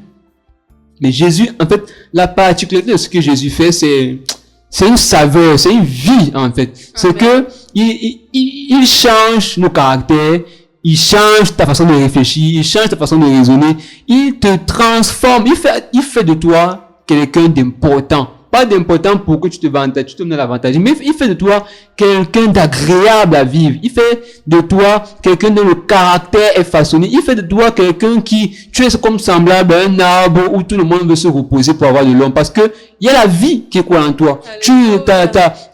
A: Mais Jésus, en fait, la particularité de ce que Jésus fait, c'est une saveur, c'est une vie, en fait. C'est que, il change nos caractères, il change ta façon de réfléchir, il change ta façon de raisonner, il te transforme, il fait de toi quelqu'un d'important. Pas d'important pour que tu te vantes, tu te donnes l'avantage, mais il fait de toi quelqu'un d'agréable à vivre. Il fait de toi quelqu'un dont le caractère est façonné. Il fait de toi quelqu'un qui, tu es comme semblable à un arbre où tout le monde veut se reposer pour avoir de l'ombre, parce que il y a la vie qui est quoi en toi.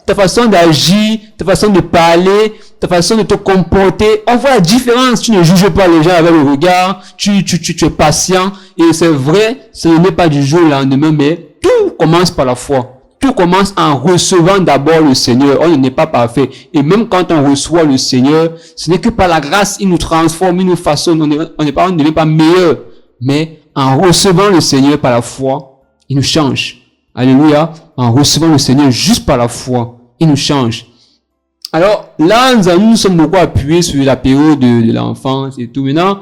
A: Ta façon d'agir, ta façon de parler, ta façon de te comporter, on voit la différence. Tu ne juges pas les gens avec le regard, tu es patient, et c'est vrai, ce n'est pas du jour au lendemain, mais tout commence par la foi. Tout commence en recevant d'abord le Seigneur. On n'est pas parfait. Et même quand on reçoit le Seigneur, ce n'est que par la grâce, il nous transforme, il nous façonne. On ne devient pas meilleur. Mais en recevant le Seigneur par la foi, il nous change. Alléluia. En recevant le Seigneur juste par la foi, il nous change. Alors là, nous sommes beaucoup appuyés sur la période de l'enfance et tout. Maintenant,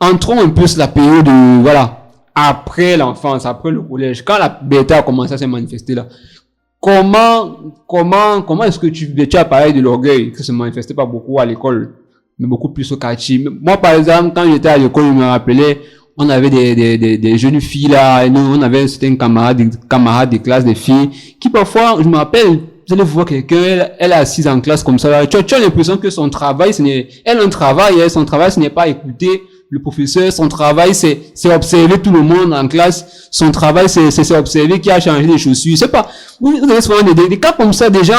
A: entrons un peu sur la période de, après l'enfance, après le collège, quand la puberté a commencé à se manifester là. Comment est-ce que tu as parlé de l'orgueil, que ça ne se manifestait pas beaucoup à l'école, mais beaucoup plus au quartier. Moi, par exemple, quand j'étais à l'école, je me rappelais, on avait des jeunes filles là, et nous, on avait certains camarades de classe, des filles, qui parfois, je me rappelle, vous allez voir quelqu'un, elle est assise en classe comme ça, là, tu as l'impression que son travail, son travail, ce n'est pas écouter le professeur, son travail, c'est observer tout le monde en classe, son travail, c'est observer qui a changé les chaussures, c'est pas, vous avez souvent des cas comme ça, des gens,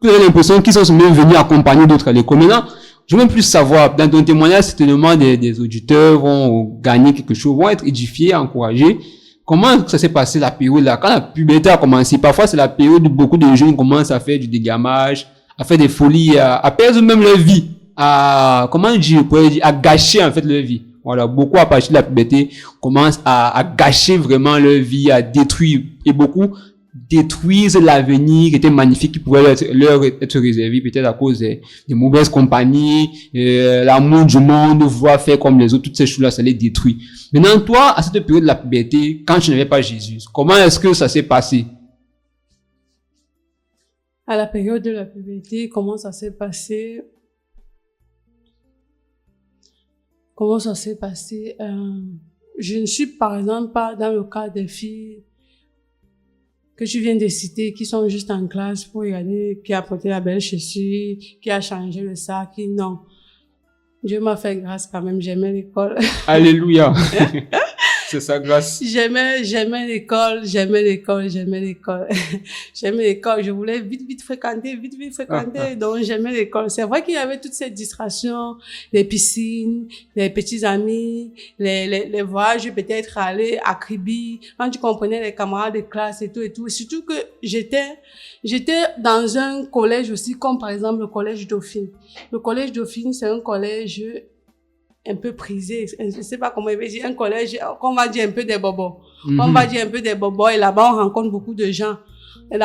A: vous avez l'impression qu'ils sont même venus accompagner d'autres à l'école. Maintenant, je veux même plus savoir, dans ton témoignage, certainement des auditeurs vont gagner quelque chose, vont être édifiés, encouragés. Comment ça s'est passé la période là? Quand la puberté a commencé, parfois c'est la période où beaucoup de jeunes commencent à faire du dégamage, à faire des folies, à perdre même leur vie, à gâcher en fait leur vie. Voilà, beaucoup à partir de la puberté commencent à gâcher vraiment leur vie, à détruire, et beaucoup détruisent l'avenir qui était magnifique, qui pouvait leur être réservé peut-être à cause des mauvaises compagnies, l'amour du monde, vouloir faire comme les autres, toutes ces choses-là, ça les détruit. Maintenant, toi, à cette période de la puberté, quand tu n'avais pas Jésus, comment est-ce que ça s'est passé?
B: À la période de la puberté, comment ça s'est passé? Je ne suis par exemple pas dans le cas des filles que tu viens de citer, qui sont juste en classe pour regarder qui a porté la belle chaussure, qui a changé le sac, non. Dieu m'a fait grâce quand même, j'aimais l'école.
A: Alléluia. C'est sa grâce.
B: J'aimais l'école. J'aimais l'école. Je voulais vite fréquenter. Donc, j'aimais l'école. C'est vrai qu'il y avait toutes ces distractions, les piscines, les petits amis, les voyages, peut-être aller à Kribi, quand tu comprenais les camarades de classe et tout. Et surtout que j'étais dans un collège aussi, comme par exemple le collège Dauphine. Le collège Dauphine, c'est un collège un peu prisé, je sais pas comment il veut dire, un collège, qu'on va dire un peu des bobos. On va dire un peu des bobos, et là-bas, on rencontre beaucoup de gens. Les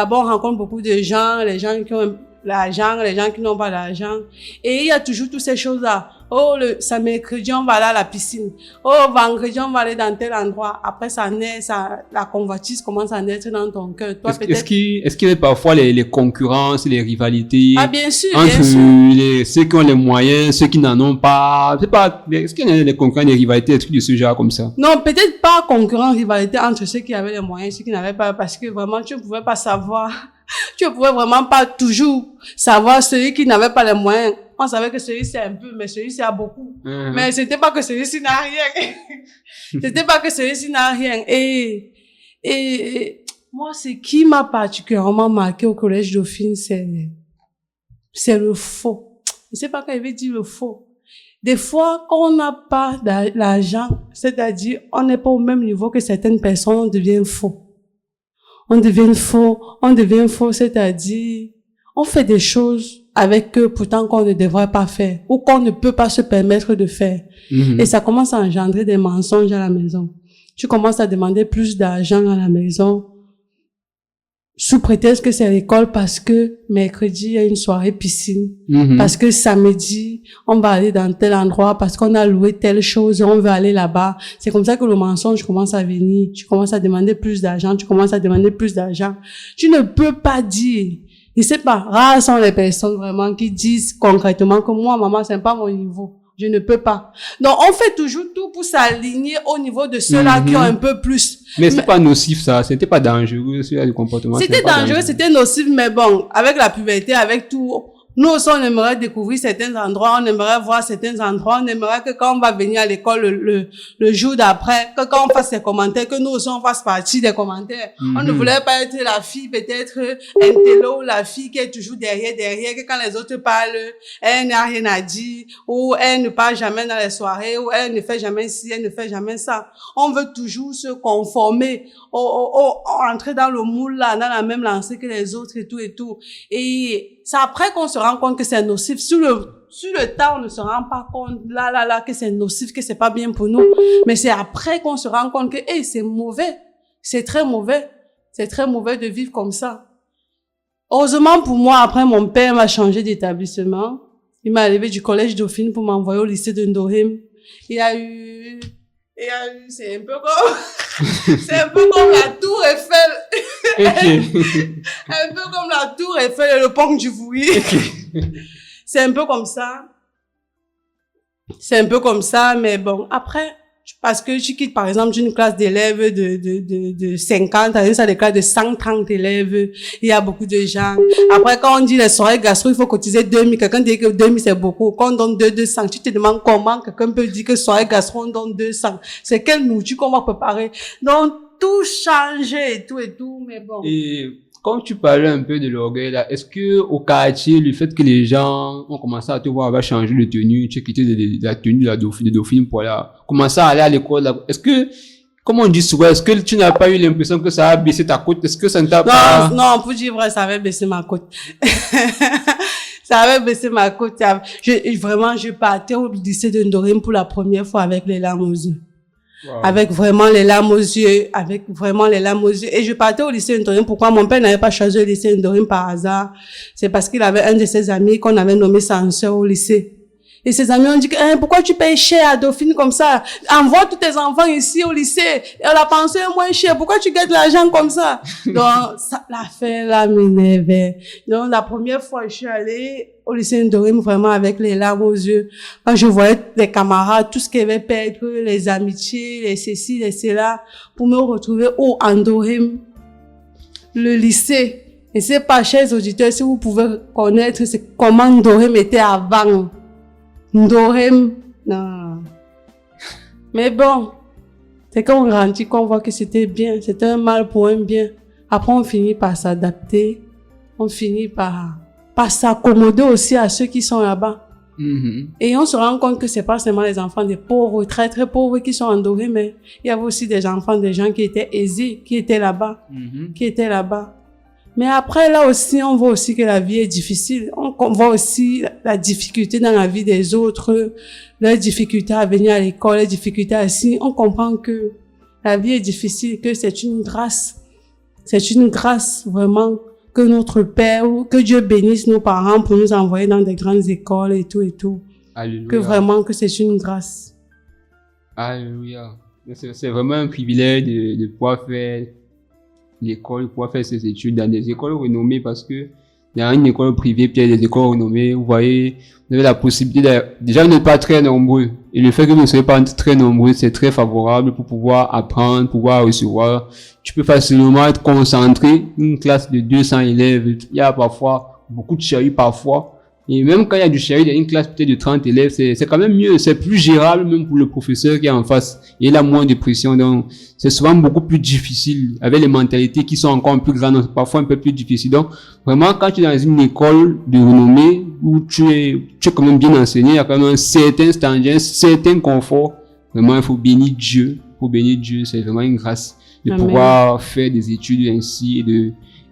B: gens qui ont l'argent, les gens qui n'ont pas d'argent. Et il y a toujours toutes ces choses-là. Oh, mercredi, on va aller à la piscine. Oh, vendredi, on va aller dans tel endroit. Après, la convoitise commence à naître dans ton cœur. Toi,
A: est-ce qu'il y a parfois les concurrences, les rivalités?
B: Ah, bien sûr,
A: entre ceux qui ont les moyens, ceux qui n'en ont pas? Est-ce qu'il y a des concurrences, des rivalités, des trucs de ce genre comme ça?
B: Non, peut-être pas concurrence, rivalité entre ceux qui avaient les moyens et ceux qui n'avaient pas, parce que vraiment, tu ne pouvais pas savoir. Tu ne pouvais vraiment pas toujours savoir celui qui n'avait pas les moyens. On savait que celui-ci a un peu, mais celui-ci a beaucoup. Mais c'était pas que celui-ci n'a rien. Et moi, ce qui m'a particulièrement marqué au collège Dauphine, c'est le faux. Je sais pas quand il veut dire le faux. Des fois, quand on n'a pas l'argent, c'est-à-dire, on n'est pas au même niveau que certaines personnes, on devient faux. On devient faux, c'est-à-dire, on fait des choses avec eux, pourtant qu'on ne devrait pas faire, ou qu'on ne peut pas se permettre de faire. Et ça commence à engendrer des mensonges à la maison. Tu commences à demander plus d'argent à la maison, sous prétexte que c'est l'école, parce que mercredi, il y a une soirée piscine, parce que samedi, on va aller dans tel endroit, parce qu'on a loué telle chose, on veut aller là-bas. C'est comme ça que le mensonge commence à venir. Tu commences à demander plus d'argent, tu commences à demander plus d'argent. Tu ne peux pas dire. Je sais pas, rares sont les personnes vraiment qui disent concrètement que moi, maman, c'est pas mon niveau. Je ne peux pas. Donc, on fait toujours tout pour s'aligner au niveau de ceux-là qui ont un peu plus.
A: Mais c'est pas nocif, ça. C'était pas dangereux, ce comportement.
B: C'était dangereux, c'était nocif, mais bon, avec la puberté, avec tout, nous aussi, on aimerait découvrir certains endroits, on aimerait voir certains endroits, on aimerait que quand on va venir à l'école le jour d'après, que quand on fasse des commentaires, que nous aussi, on fasse partie des commentaires. On ne voulait pas être la fille, peut-être, intello, la fille qui est toujours derrière, que quand les autres parlent, elle n'a rien à dire, ou elle ne parle jamais dans les soirées, ou elle ne fait jamais ci, elle ne fait jamais ça. On veut toujours se conformer, entrer dans le moule, là, dans la même lancée que les autres et tout et tout. Et c'est après qu'on se rend compte que c'est nocif. Sur le temps, on ne se rend pas compte, que c'est nocif, que c'est pas bien pour nous. Mais c'est après qu'on se rend compte que, c'est mauvais. C'est très mauvais. C'est très mauvais de vivre comme ça. Heureusement pour moi, après, mon père m'a changé d'établissement. Il m'a élevé du collège Dauphine pour m'envoyer au lycée de Ndorim. C'est un peu comme la tour Eiffel. Un peu comme la tour Eiffel et le pont du Fouilly. C'est un peu comme ça. C'est un peu comme ça, mais bon, après, parce que tu quittes, par exemple, une classe d'élèves de 50, ça des classes de 130 élèves, il y a beaucoup de gens. Après, quand on dit les soirées gastro, il faut cotiser 2000, quelqu'un dit que 2000 c'est beaucoup. Quand on donne 200, tu te demandes comment quelqu'un peut dire que soirée gastro, on donne 200. C'est quelle nourriture qu'on va préparer. Donc, tout change et tout, mais bon.
A: Et comme tu parlais un peu de l'orgueil là, est-ce que au quartier, le fait que les gens ont commencé à te voir avoir changé de tenue, tu as quitté la tenue de Dauphine pour là, commencer à aller à l'école là, est-ce que, comme on dit souvent, est-ce que tu n'as pas eu l'impression que ça a baissé ta cote? Est-ce que ça ne t'a pas...
B: Non, pour dire vrai, ça avait baissé ma cote. Ça avait baissé ma cote. Je partais au lycée de Ndorim pour la première fois avec les larmes aux yeux. Wow. Avec vraiment les larmes aux yeux. Et je partais au lycée Ndorim. Pourquoi mon père n'avait pas choisi le lycée Ndorim par hasard? C'est parce qu'il avait un de ses amis qu'on avait nommé censeur au lycée. Et ses amis ont dit que, pourquoi tu payes cher à Dauphine comme ça? Envoie tous tes enfants ici au lycée. Et la pension est moins chère. Pourquoi tu gagnes de l'argent comme ça? Donc, l'affaire là m'énervait. Donc, la première fois, je suis allée au lycée Ndorim vraiment avec les larmes aux yeux. Quand je voyais les camarades, tout ce qu'ils avaient perdre, les amitiés, les ceci, les cela, pour me retrouver au Ndorim, le lycée. Et c'est pas, chers auditeurs, si vous pouvez connaître, c'est comment Ndorim était avant. Ndorim, non. Mais bon, c'est quand on grandit qu'on voit que c'était bien, c'était un mal pour un bien. Après, on finit par s'adapter, on finit par s'accommoder aussi à ceux qui sont là-bas. Et on se rend compte que c'est pas seulement les enfants des pauvres, très très pauvres qui sont endorés, mais il y avait aussi des enfants, des gens qui étaient aisés, qui étaient là-bas. Mais après, là aussi, on voit aussi que la vie est difficile. On voit aussi la difficulté dans la vie des autres, leurs difficultés à venir à l'école, les difficultés ainsi. On comprend que la vie est difficile, que c'est une grâce. C'est une grâce, vraiment, que notre Père, ou que Dieu bénisse nos parents pour nous envoyer dans des grandes écoles et tout. Alléluia. Que vraiment, que c'est une grâce.
A: Alléluia. C'est vraiment un privilège de pouvoir faire l'école, pouvoir faire ses études dans des écoles renommées, parce que dans une école privée, puis il y a des écoles renommées, vous voyez, vous avez la possibilité déjà vous n'êtes pas très nombreux. Et le fait que vous ne soyez pas très nombreux, c'est très favorable pour pouvoir apprendre, pouvoir recevoir. Tu peux facilement être concentré. Une classe de 200 élèves, il y a parfois beaucoup de chéris parfois. Et même quand il y a du chéri, il y a une classe peut-être de 30 élèves, c'est quand même mieux, c'est plus gérable même pour le professeur qui est en face. Il a moins de pression, donc c'est souvent beaucoup plus difficile, avec les mentalités qui sont encore un peu grandes, donc parfois un peu plus difficile. Donc vraiment, quand tu es dans une école de renommée, où tu es quand même bien enseigné, il y a quand même un certain standard, un certain confort. Vraiment, il faut bénir Dieu. C'est vraiment une grâce de Amen. Pouvoir faire des études ainsi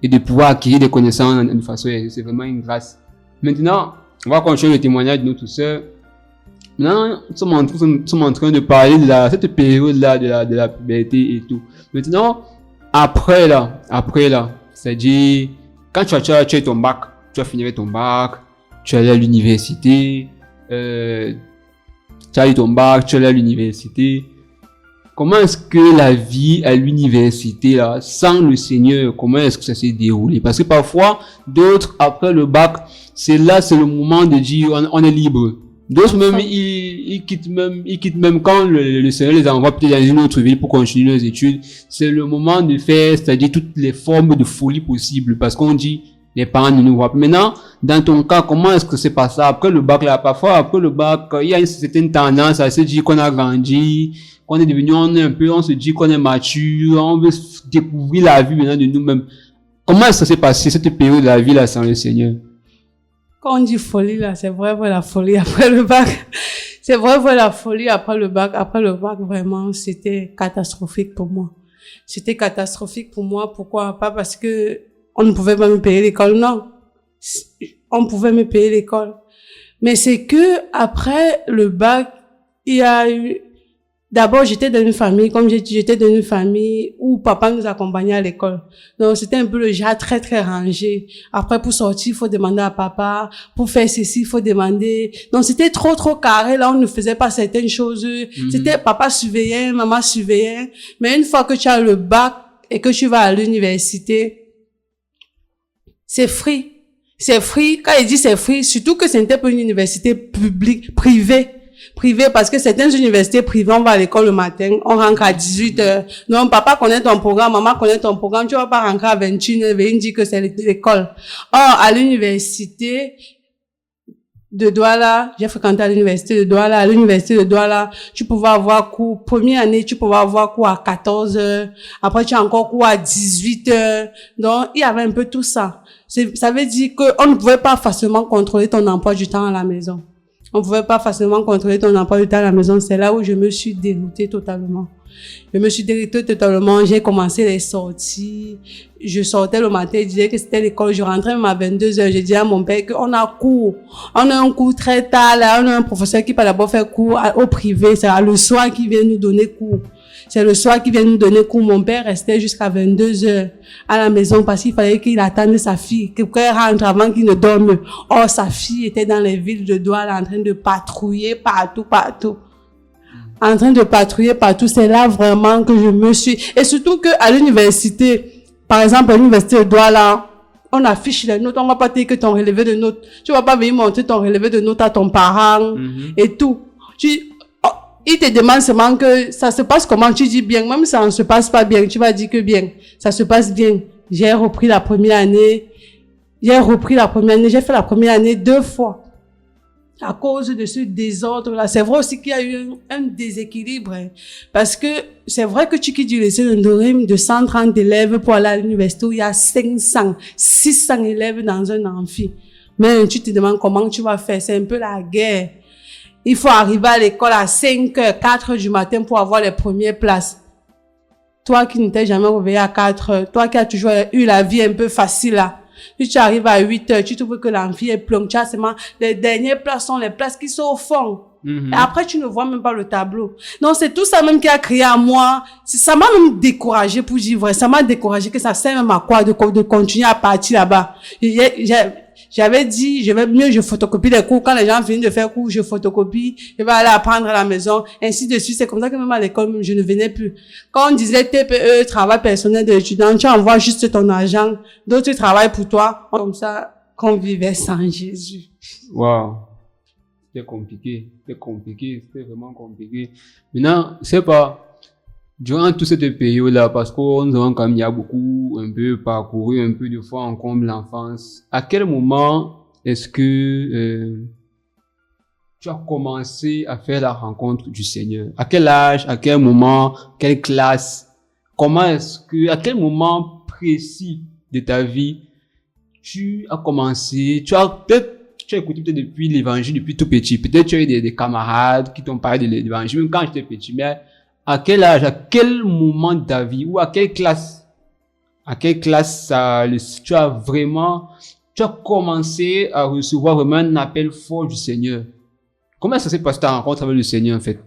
A: et de pouvoir acquérir des connaissances de façon, c'est vraiment une grâce. Maintenant, on va continuer le témoignage de notre sœur. Maintenant, nous sommes en train de parler de cette période-là, de la puberté et tout. Maintenant, après là, c'est-à-dire, quand tu as ton bac, tu as fini avec ton bac, tu es allé à l'université, tu as eu ton bac, tu es allé à l'université. Comment est-ce que la vie à l'université, là, sans le Seigneur, comment est-ce que ça s'est déroulé? Parce que parfois, d'autres, après le bac, c'est le moment de dire, on est libre. D'autres même, ils quittent même quand le Seigneur les envoie peut-être dans une autre ville pour continuer leurs études. C'est le moment de faire, c'est-à-dire toutes les formes de folie possibles. Parce qu'on dit, les parents ne nous voient pas. Maintenant, dans ton cas, comment est-ce que c'est passé? Après le bac, là, parfois, après le bac, il y a une certaine tendance à se dire qu'on a grandi, qu'on est devenu, on se dit qu'on est mature, on veut découvrir la vie maintenant de nous-mêmes. Comment est-ce que ça s'est passé, cette période de la vie, là, sans le Seigneur?
B: Quand on dit folie, là, c'est vrai, la folie après le bac. C'est vrai, la folie après le bac. Après le bac, vraiment, c'était catastrophique pour moi. C'était catastrophique pour moi. Pourquoi? Pas parce que on ne pouvait pas me payer l'école, non. On pouvait me payer l'école. Mais c'est que après le bac, il y a eu, d'abord, j'étais dans une famille, comme j'ai dit, j'étais dans une famille où papa nous accompagnait à l'école. Donc, c'était un peu le genre très, très rangé. Après, pour sortir, il faut demander à papa. Pour faire ceci, il faut demander. Donc, c'était trop, trop carré. Là, on ne faisait pas certaines choses. C'était papa surveillait, maman surveillait. Mais une fois que tu as le bac et que tu vas à l'université, c'est free. C'est free. Quand il dit c'est free, surtout que ce n'était pas une université publique, privée, parce que certaines universités privées, on va à l'école le matin, on rentre à 18h. Donc, papa connaît ton programme, maman connaît ton programme, tu vas pas rentrer à 21h, et dire que c'est l'école. Or, à l'université de Douala, j'ai fréquenté à l'université de Douala, tu pouvais avoir cours, première année, tu pouvais avoir cours à 14h, après tu as encore cours à 18h. Donc, il y avait un peu tout ça. Ça veut dire qu'on ne pouvait pas facilement contrôler ton emploi du temps à la maison. On pouvait pas facilement contrôler ton emploi du temps à la maison. C'est là où je me suis déroutée totalement. J'ai commencé les sorties. Je sortais le matin, je disais que c'était l'école. Je rentrais même à 22h. Je disais à mon père qu'on a cours. On a un cours très tard, là. On a un professeur qui peut d'abord faire cours au privé. C'est le soir qui vient nous donner cours. Mon père restait jusqu'à 22h à la maison parce qu'il fallait qu'il attende sa fille, qu'elle rentre avant qu'il ne dorme. Or, sa fille était dans les villes de Douala en train de patrouiller partout. C'est là vraiment que je me suis... Et surtout que à l'université, par exemple, à l'université de Douala, on affiche les notes. On va pas dire que ton relevé de notes. Tu vas pas venir montrer ton relevé de notes à ton parent et tout. Il te demande seulement que ça se passe comment, tu dis bien. Même si ça ne se passe pas bien, tu vas dire que bien. Ça se passe bien. J'ai repris la première année. J'ai fait la première année 2 fois. À cause de ce désordre-là. C'est vrai aussi qu'il y a eu un déséquilibre. Hein, parce que c'est vrai que tu quittes du lycée de Ndorim de 130 élèves pour aller à l'université où il y a 600 élèves dans un amphi. Mais tu te demandes comment tu vas faire. C'est un peu la guerre. Il faut arriver à l'école à 5h, 4h du matin pour avoir les premières places. Toi qui ne t'es jamais réveillé à 4h, toi qui as toujours eu la vie un peu facile là. Si tu arrives à 8h, tu trouves que l'amphi est plein. Tu as seulement, les dernières places sont les places qui sont au fond. Et après, tu ne vois même pas le tableau. Donc, c'est tout ça même qui a créé à moi. Ça m'a même découragé pour dire vrai. Ça m'a découragé que ça sert même à quoi de continuer à partir là-bas. J'avais dit, je photocopie les cours. Quand les gens viennent de faire cours, je photocopie. Je vais aller apprendre à la maison. Ainsi de suite. C'est comme ça que même à l'école, je ne venais plus. Quand on disait TPE, travail personnel de l'étudiant, tu envoies juste ton argent. D'autres travaillent pour toi. Comme ça, qu'on vivait sans Jésus.
A: Waouh. C'était c'était vraiment compliqué. Maintenant, c'est pas, durant toute cette période-là, parce qu'on nous avons quand même, il y a beaucoup, un peu parcouru, un peu de fois en comble l'enfance. À quel moment est-ce que, tu as commencé à faire la rencontre du Seigneur? À quel âge, à quel moment, quelle classe? À quel moment précis de ta vie tu as commencé, tu as écouté peut-être depuis l'évangile, depuis tout petit. Peut-être tu as eu des camarades qui t'ont parlé de l'évangile, même quand j'étais petit. Mais à quel âge, à quel moment de ta vie, ou à quelle classe tu as vraiment tu as commencé à recevoir vraiment un appel fort du Seigneur. Comment ça s'est passé ta rencontre avec le Seigneur, en fait?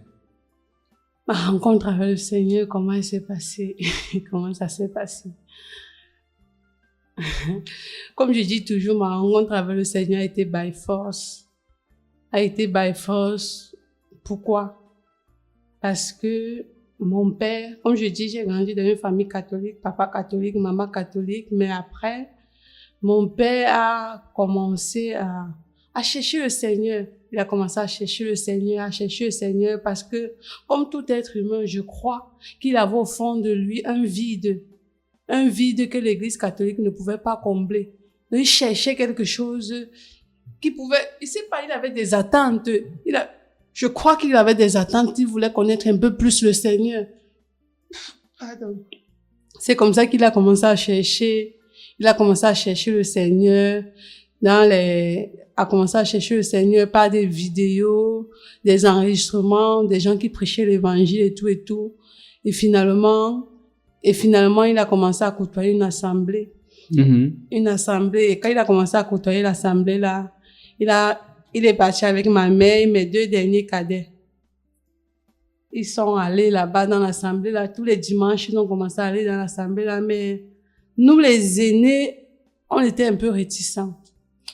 B: Ma rencontre avec le Seigneur, comment elle s'est passée? Comment ça s'est passé? Comme je dis toujours, ma rencontre avec le Seigneur a été by force. A été by force. Pourquoi? Parce que mon père, comme je dis, j'ai grandi dans une famille catholique, papa catholique, maman catholique, mais après, mon père a commencé à chercher le Seigneur. Il a commencé à chercher le Seigneur parce que, comme tout être humain, je crois qu'il avait au fond de lui un vide que l'Église catholique ne pouvait pas combler. Donc, il cherchait quelque chose qui pouvait, il sait pas, il avait des attentes. Je crois qu'il avait des attentes, il voulait connaître un peu plus le Seigneur. Pardon. C'est comme ça qu'il a commencé à chercher. Il a commencé à chercher le Seigneur a commencé à chercher le Seigneur par des vidéos, des enregistrements, des gens qui prêchaient l'évangile et tout et tout. Et finalement, il a commencé à côtoyer une assemblée. Une assemblée. Et quand il a commencé à côtoyer l'assemblée là, il est parti avec ma mère et mes 2 derniers cadets. Ils sont allés là-bas dans l'assemblée là. Tous les dimanches, ils ont commencé à aller dans l'assemblée là. Mais nous, les aînés, on était un peu réticents.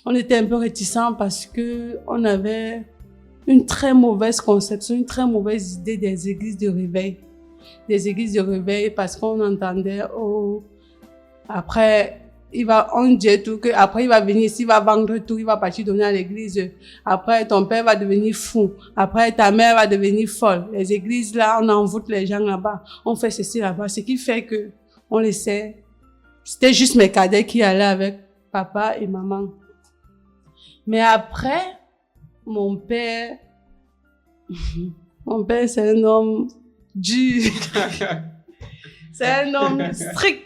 B: On était un peu réticents parce que on avait une très mauvaise conception, une très mauvaise idée des églises de réveil. Des églises de réveil parce qu'on entendait, après, on disait tout que après il va venir ici, il va vendre tout, il va partir donner à l'église. Après, ton père va devenir fou. Après, ta mère va devenir folle. Les églises là, on envoûte les gens là-bas. On fait ceci là-bas. Ce qui fait que on laissait. C'était juste mes cadets qui allaient avec papa et maman. Mais après, mon père, c'est un homme dur. C'est un homme strict.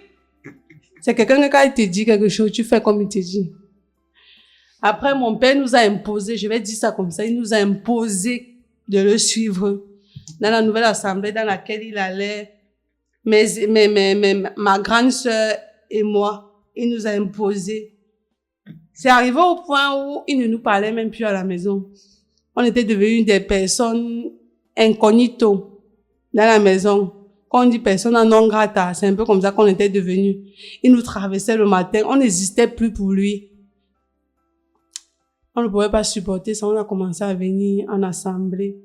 B: C'est quelqu'un que quand il te dit quelque chose, tu fais comme il te dit. Après, mon père nous a imposé, je vais dire ça comme ça, il nous a imposé de le suivre dans la nouvelle assemblée dans laquelle il allait. Ma grande sœur et moi, il nous a imposé. C'est arrivé au point où il ne nous parlait même plus à la maison. On était devenus des personnes incognito dans la maison. Quand on dit persona non grata, c'est un peu comme ça qu'on était devenus. Il nous traversait le matin, on n'existait plus pour lui. On ne pouvait pas supporter ça, on a commencé à venir en assemblée.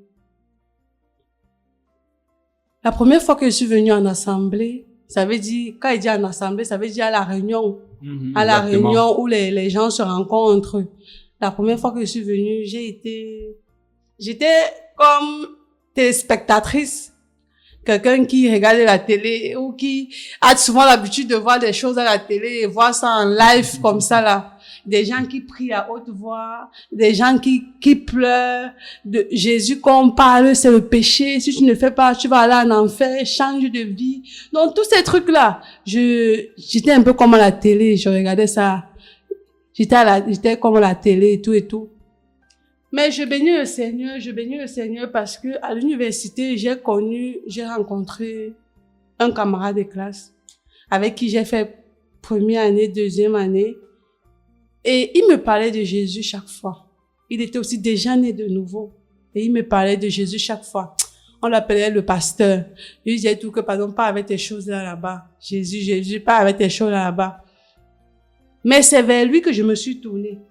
B: La première fois que je suis venue en assemblée, ça veut dire, quand il dit en assemblée, ça veut dire à la réunion. À la
A: Exactement.
B: réunion où les gens se rencontrent. La première fois que je suis venue, j'étais comme téléspectatrice. Quelqu'un qui regarde la télé ou qui a souvent l'habitude de voir des choses à la télé et voir ça en live comme ça là. Des gens qui prient à haute voix, des gens qui pleurent. De Jésus qu'on parle, c'est le péché. Si tu ne fais pas, tu vas aller en enfer, change de vie. Donc tous ces trucs-là, j'étais un peu comme à la télé, je regardais ça. J'étais comme à la télé et tout et tout. Mais je bénis le Seigneur parce que à l'université, j'ai rencontré un camarade de classe avec qui j'ai fait première année, deuxième année. Et il me parlait de Jésus chaque fois. Il était aussi déjà né de nouveau. Et il me parlait de Jésus chaque fois. On l'appelait le pasteur. Je lui disais tout que, pardon, pas avec tes choses là-bas. Jésus, pas avec tes choses là-bas. Mais c'est vers lui que je me suis tournée.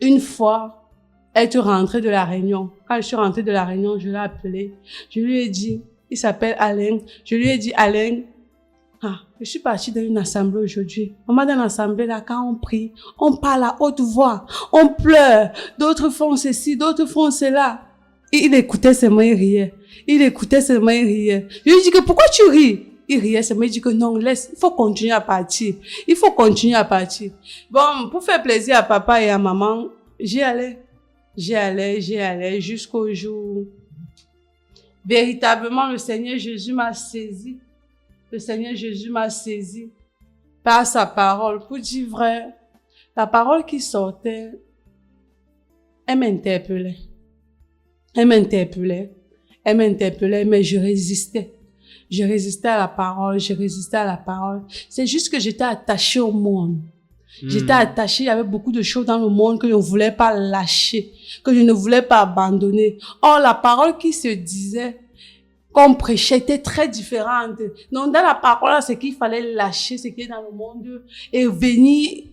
B: Une fois, être rentrée de la réunion. Quand je suis rentrée de la réunion, je l'ai appelé. Je lui ai dit, il s'appelle Alain. Je lui ai dit, Alain, je suis partie dans une assemblée aujourd'hui. Dans l'assemblée, là, quand on prie, on parle à haute voix, on pleure, d'autres font ceci, d'autres font cela. Et il écoutait seulement, il riait. Je lui ai dit que pourquoi tu ris? Il riait seulement, il dit que non, laisse, il faut continuer à partir. Bon, pour faire plaisir à papa et à maman, j'y allais jusqu'au jour. Véritablement, le Seigneur Jésus m'a saisi. Par sa parole. Pour dire vrai, la parole qui sortait, elle m'interpellait, mais je résistais. Je résistais à la parole. C'est juste que j'étais attachée au monde. J'étais attachée, il y avait beaucoup de choses dans le monde que je ne voulais pas lâcher, que je ne voulais pas abandonner. Or, la parole qui se disait, qu'on prêchait, était très différente. Donc, dans la parole, c'est qu'il fallait lâcher ce qui est dans le monde et venir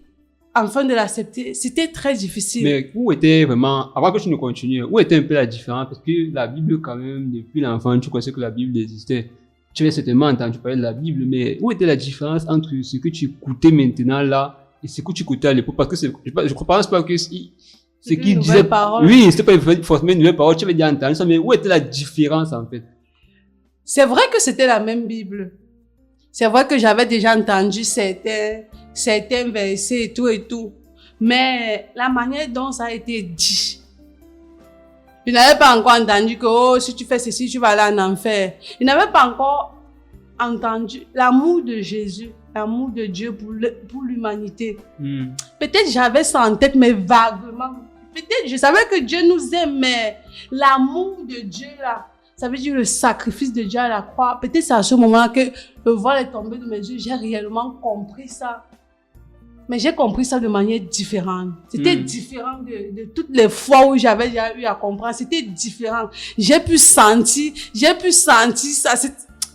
B: afin de l'accepter. C'était très difficile.
A: Mais où était vraiment, avant que tu ne continues, où était un peu la différence? Parce que la Bible, quand même, depuis l'enfant, tu connaissais que la Bible existait. Tu avais certainement entendu parler de la Bible, mais où était la différence entre ce que tu écoutais maintenant là et ce que tu écoutais à l'époque? Parce que je pense pas que ce qu'il disait, oui, c'était pas forcément une nouvelle parole, tu avais déjà entendu ça, mais où était la différence en fait?
B: C'est vrai que c'était la même Bible. C'est vrai que j'avais déjà entendu certains versets et tout. Mais la manière dont ça a été dit, je n'avais pas encore entendu que, oh, si tu fais ceci, tu vas aller en enfer. Je n'avais pas encore entendu l'amour de Jésus, l'amour de Dieu pour l'humanité. Peut-être j'avais ça en tête, mais vaguement. Peut-être je savais que Dieu nous aime, mais l'amour de Dieu là, ça veut dire le sacrifice de Dieu à la croix. Peut-être c'est à ce moment-là que le voile est tombé de mes yeux. J'ai réellement compris ça. Mais j'ai compris ça de manière différente. C'était différent de toutes les fois où j'avais déjà eu à comprendre. C'était différent. J'ai pu sentir ça.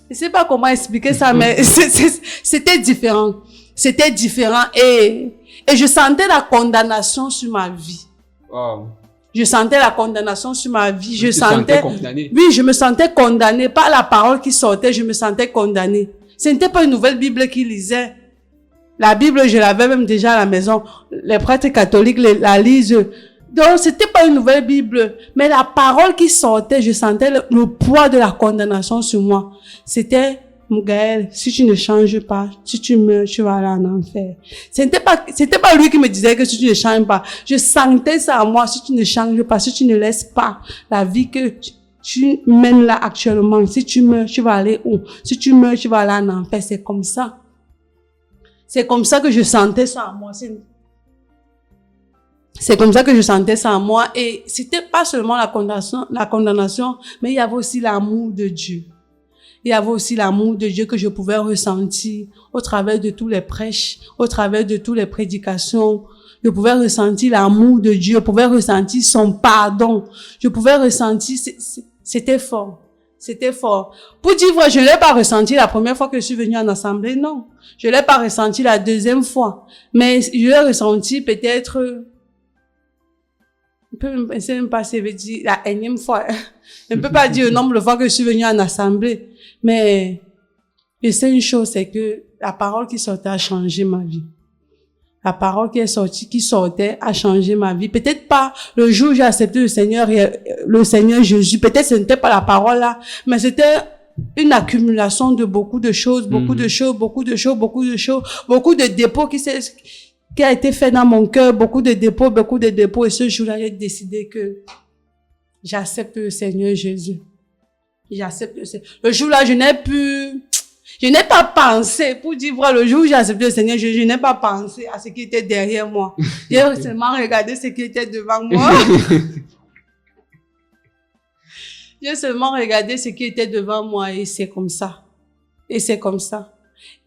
B: Je sais pas comment expliquer ça, mais c'était différent. C'était différent et je sentais la condamnation sur ma vie.
A: Wow.
B: Je sentais la condamnation sur ma vie. Je
A: sentais condamné.
B: Oui, je me sentais condamnée. Par la parole qui sortait, je me sentais condamnée. Ce n'était pas une nouvelle Bible qu'il lisait. La Bible, je l'avais même déjà à la maison. Les prêtres catholiques la lisent. Donc, c'était pas une nouvelle Bible. Mais la parole qui sortait, je sentais le poids de la condamnation sur moi. C'était, Gaël, si tu ne changes pas, si tu meurs, tu vas aller en enfer. C'était pas lui qui me disait que si tu ne changes pas. Je sentais ça à moi. Si tu ne changes pas, si tu ne laisses pas la vie que tu mènes là actuellement, si tu meurs, tu vas aller où? Si tu meurs, tu vas aller en enfer. C'est comme ça. C'est comme ça que je sentais ça en moi. C'est comme ça que je sentais ça en moi. Et c'était pas seulement la condamnation, mais il y avait aussi l'amour de Dieu. Il y avait aussi l'amour de Dieu que je pouvais ressentir au travers de tous les prêches, au travers de toutes les prédications. Je pouvais ressentir l'amour de Dieu, je pouvais ressentir son pardon. Je pouvais ressentir, c'était fort. C'était fort. Pour dire vrai, je ne l'ai pas ressenti la première fois que je suis venue en assemblée, non. Je ne l'ai pas ressenti la deuxième fois. Mais je l'ai ressenti peut-être, je peux même pas si je veux dire la énième fois. Je ne peux pas dire le nombre de fois que je suis venue en assemblée. Mais je sais une chose, c'est que la parole qui sortait a changé ma vie. La parole qui sortait a changé ma vie. Peut-être pas le jour où j'ai accepté le Seigneur Jésus. Peut-être ce n'était pas la parole là, mais c'était une accumulation de beaucoup de choses, beaucoup de dépôts qui a été fait dans mon cœur, beaucoup de dépôts. Et ce jour-là, j'ai décidé que j'accepte le Seigneur Jésus. J'accepte le Seigneur. Le jour-là, je n'ai pas pensé, pour dire vrai, le jour où j'ai accepté le Seigneur, je n'ai pas pensé à ce qui était derrière moi. J'ai seulement regardé ce qui était devant moi. J'ai seulement regardé ce qui était devant moi et c'est comme ça.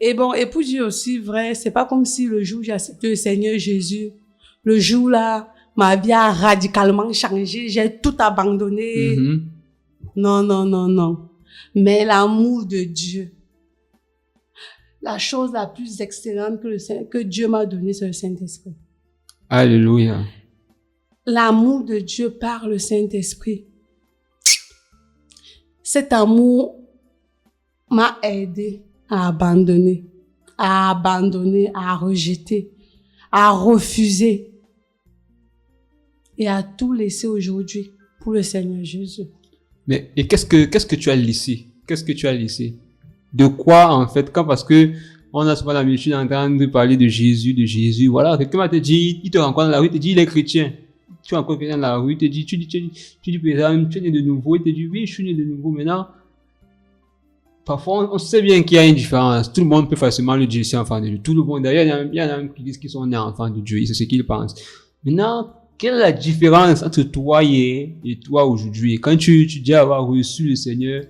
B: Et bon, et pour dire aussi vrai, c'est pas comme si le jour où j'ai accepté le Seigneur Jésus, le jour là, ma vie a radicalement changé, j'ai tout abandonné. Non. Mais l'amour de Dieu, la chose la plus excellente que Dieu m'a donnée, c'est le Saint-Esprit.
A: Alléluia.
B: L'amour de Dieu par le Saint-Esprit. Cet amour m'a aidé à abandonner, à rejeter, à refuser et à tout laisser aujourd'hui pour le Seigneur Jésus.
A: Mais et qu'est-ce que tu as laissé? Qu'est-ce que tu as laissé? De quoi en fait? Parce que on a souvent l'habitude d'entendre parler de Jésus. Voilà, quelqu'un va te dire, il te rencontre dans la rue, il te dit il est chrétien. Tu rencontres quelqu'un dans la rue, il te dit, tu dis, tu es né de nouveau, il te dit oui, je suis né de nouveau. Maintenant, parfois on sait bien qu'il y a une différence. Tout le monde peut facilement le dire, c'est enfant de Dieu. Tout le monde, d'ailleurs, il y en a même qui disent qu'ils sont nés enfants de Dieu, c'est ce qu'ils pensent. Maintenant, quelle est la différence entre toi hier et toi aujourd'hui? Quand tu dis avoir reçu le Seigneur,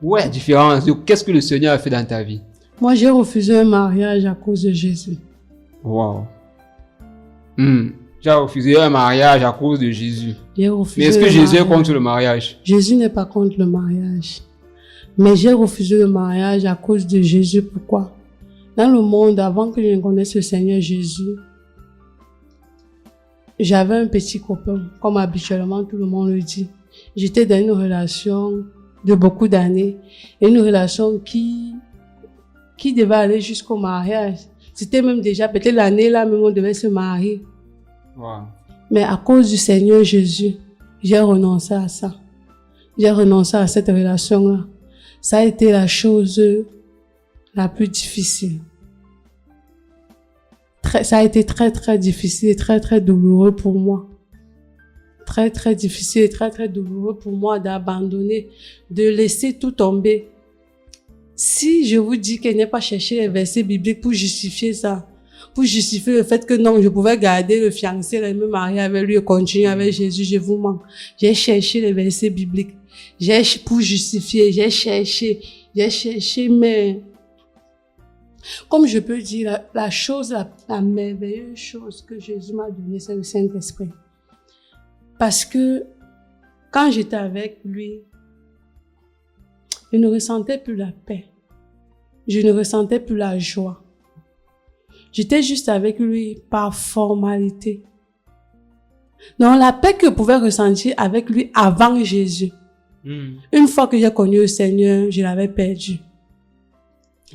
A: où est la différence? Qu'est-ce que le Seigneur a fait dans ta vie?
B: Moi, j'ai refusé un mariage à cause de Jésus.
A: Wow. Tu as refusé un mariage à cause de Jésus.
B: J'ai refusé
A: Mais est-ce que
B: le
A: Jésus est
B: mariage.
A: contre le mariage?
B: Jésus n'est pas contre le mariage. Mais j'ai refusé le mariage à cause de Jésus. Pourquoi? Dans le monde, avant que je ne connaisse le Seigneur Jésus, j'avais un petit copain, comme habituellement tout le monde le dit. J'étais dans une relation de beaucoup d'années, une relation qui devait aller jusqu'au mariage. C'était même déjà peut-être l'année là même on devait se marier.
A: Wow.
B: Mais à cause du Seigneur Jésus, j'ai renoncé à ça. J'ai renoncé à cette relation-là. Ça a été la chose la plus difficile. Ça a été très, très difficile et très, très douloureux pour moi. Très, très difficile et très, très douloureux pour moi d'abandonner, de laisser tout tomber. Si je vous dis qu'elle n'est pas cherché les versets bibliques pour justifier ça, pour justifier le fait que non, je pouvais garder le fiancé, et me marier avec lui et continuer avec Jésus, je vous mens. J'ai cherché les versets bibliques. Pour justifier, j'ai cherché, mais comme je peux dire, la merveilleuse chose que Jésus m'a donnée, c'est le Saint-Esprit. Parce que quand j'étais avec lui, je ne ressentais plus la paix. Je ne ressentais plus la joie. J'étais juste avec lui par formalité. Donc la paix que je pouvais ressentir avec lui avant Jésus, une fois que j'ai connu le Seigneur, je l'avais perdu.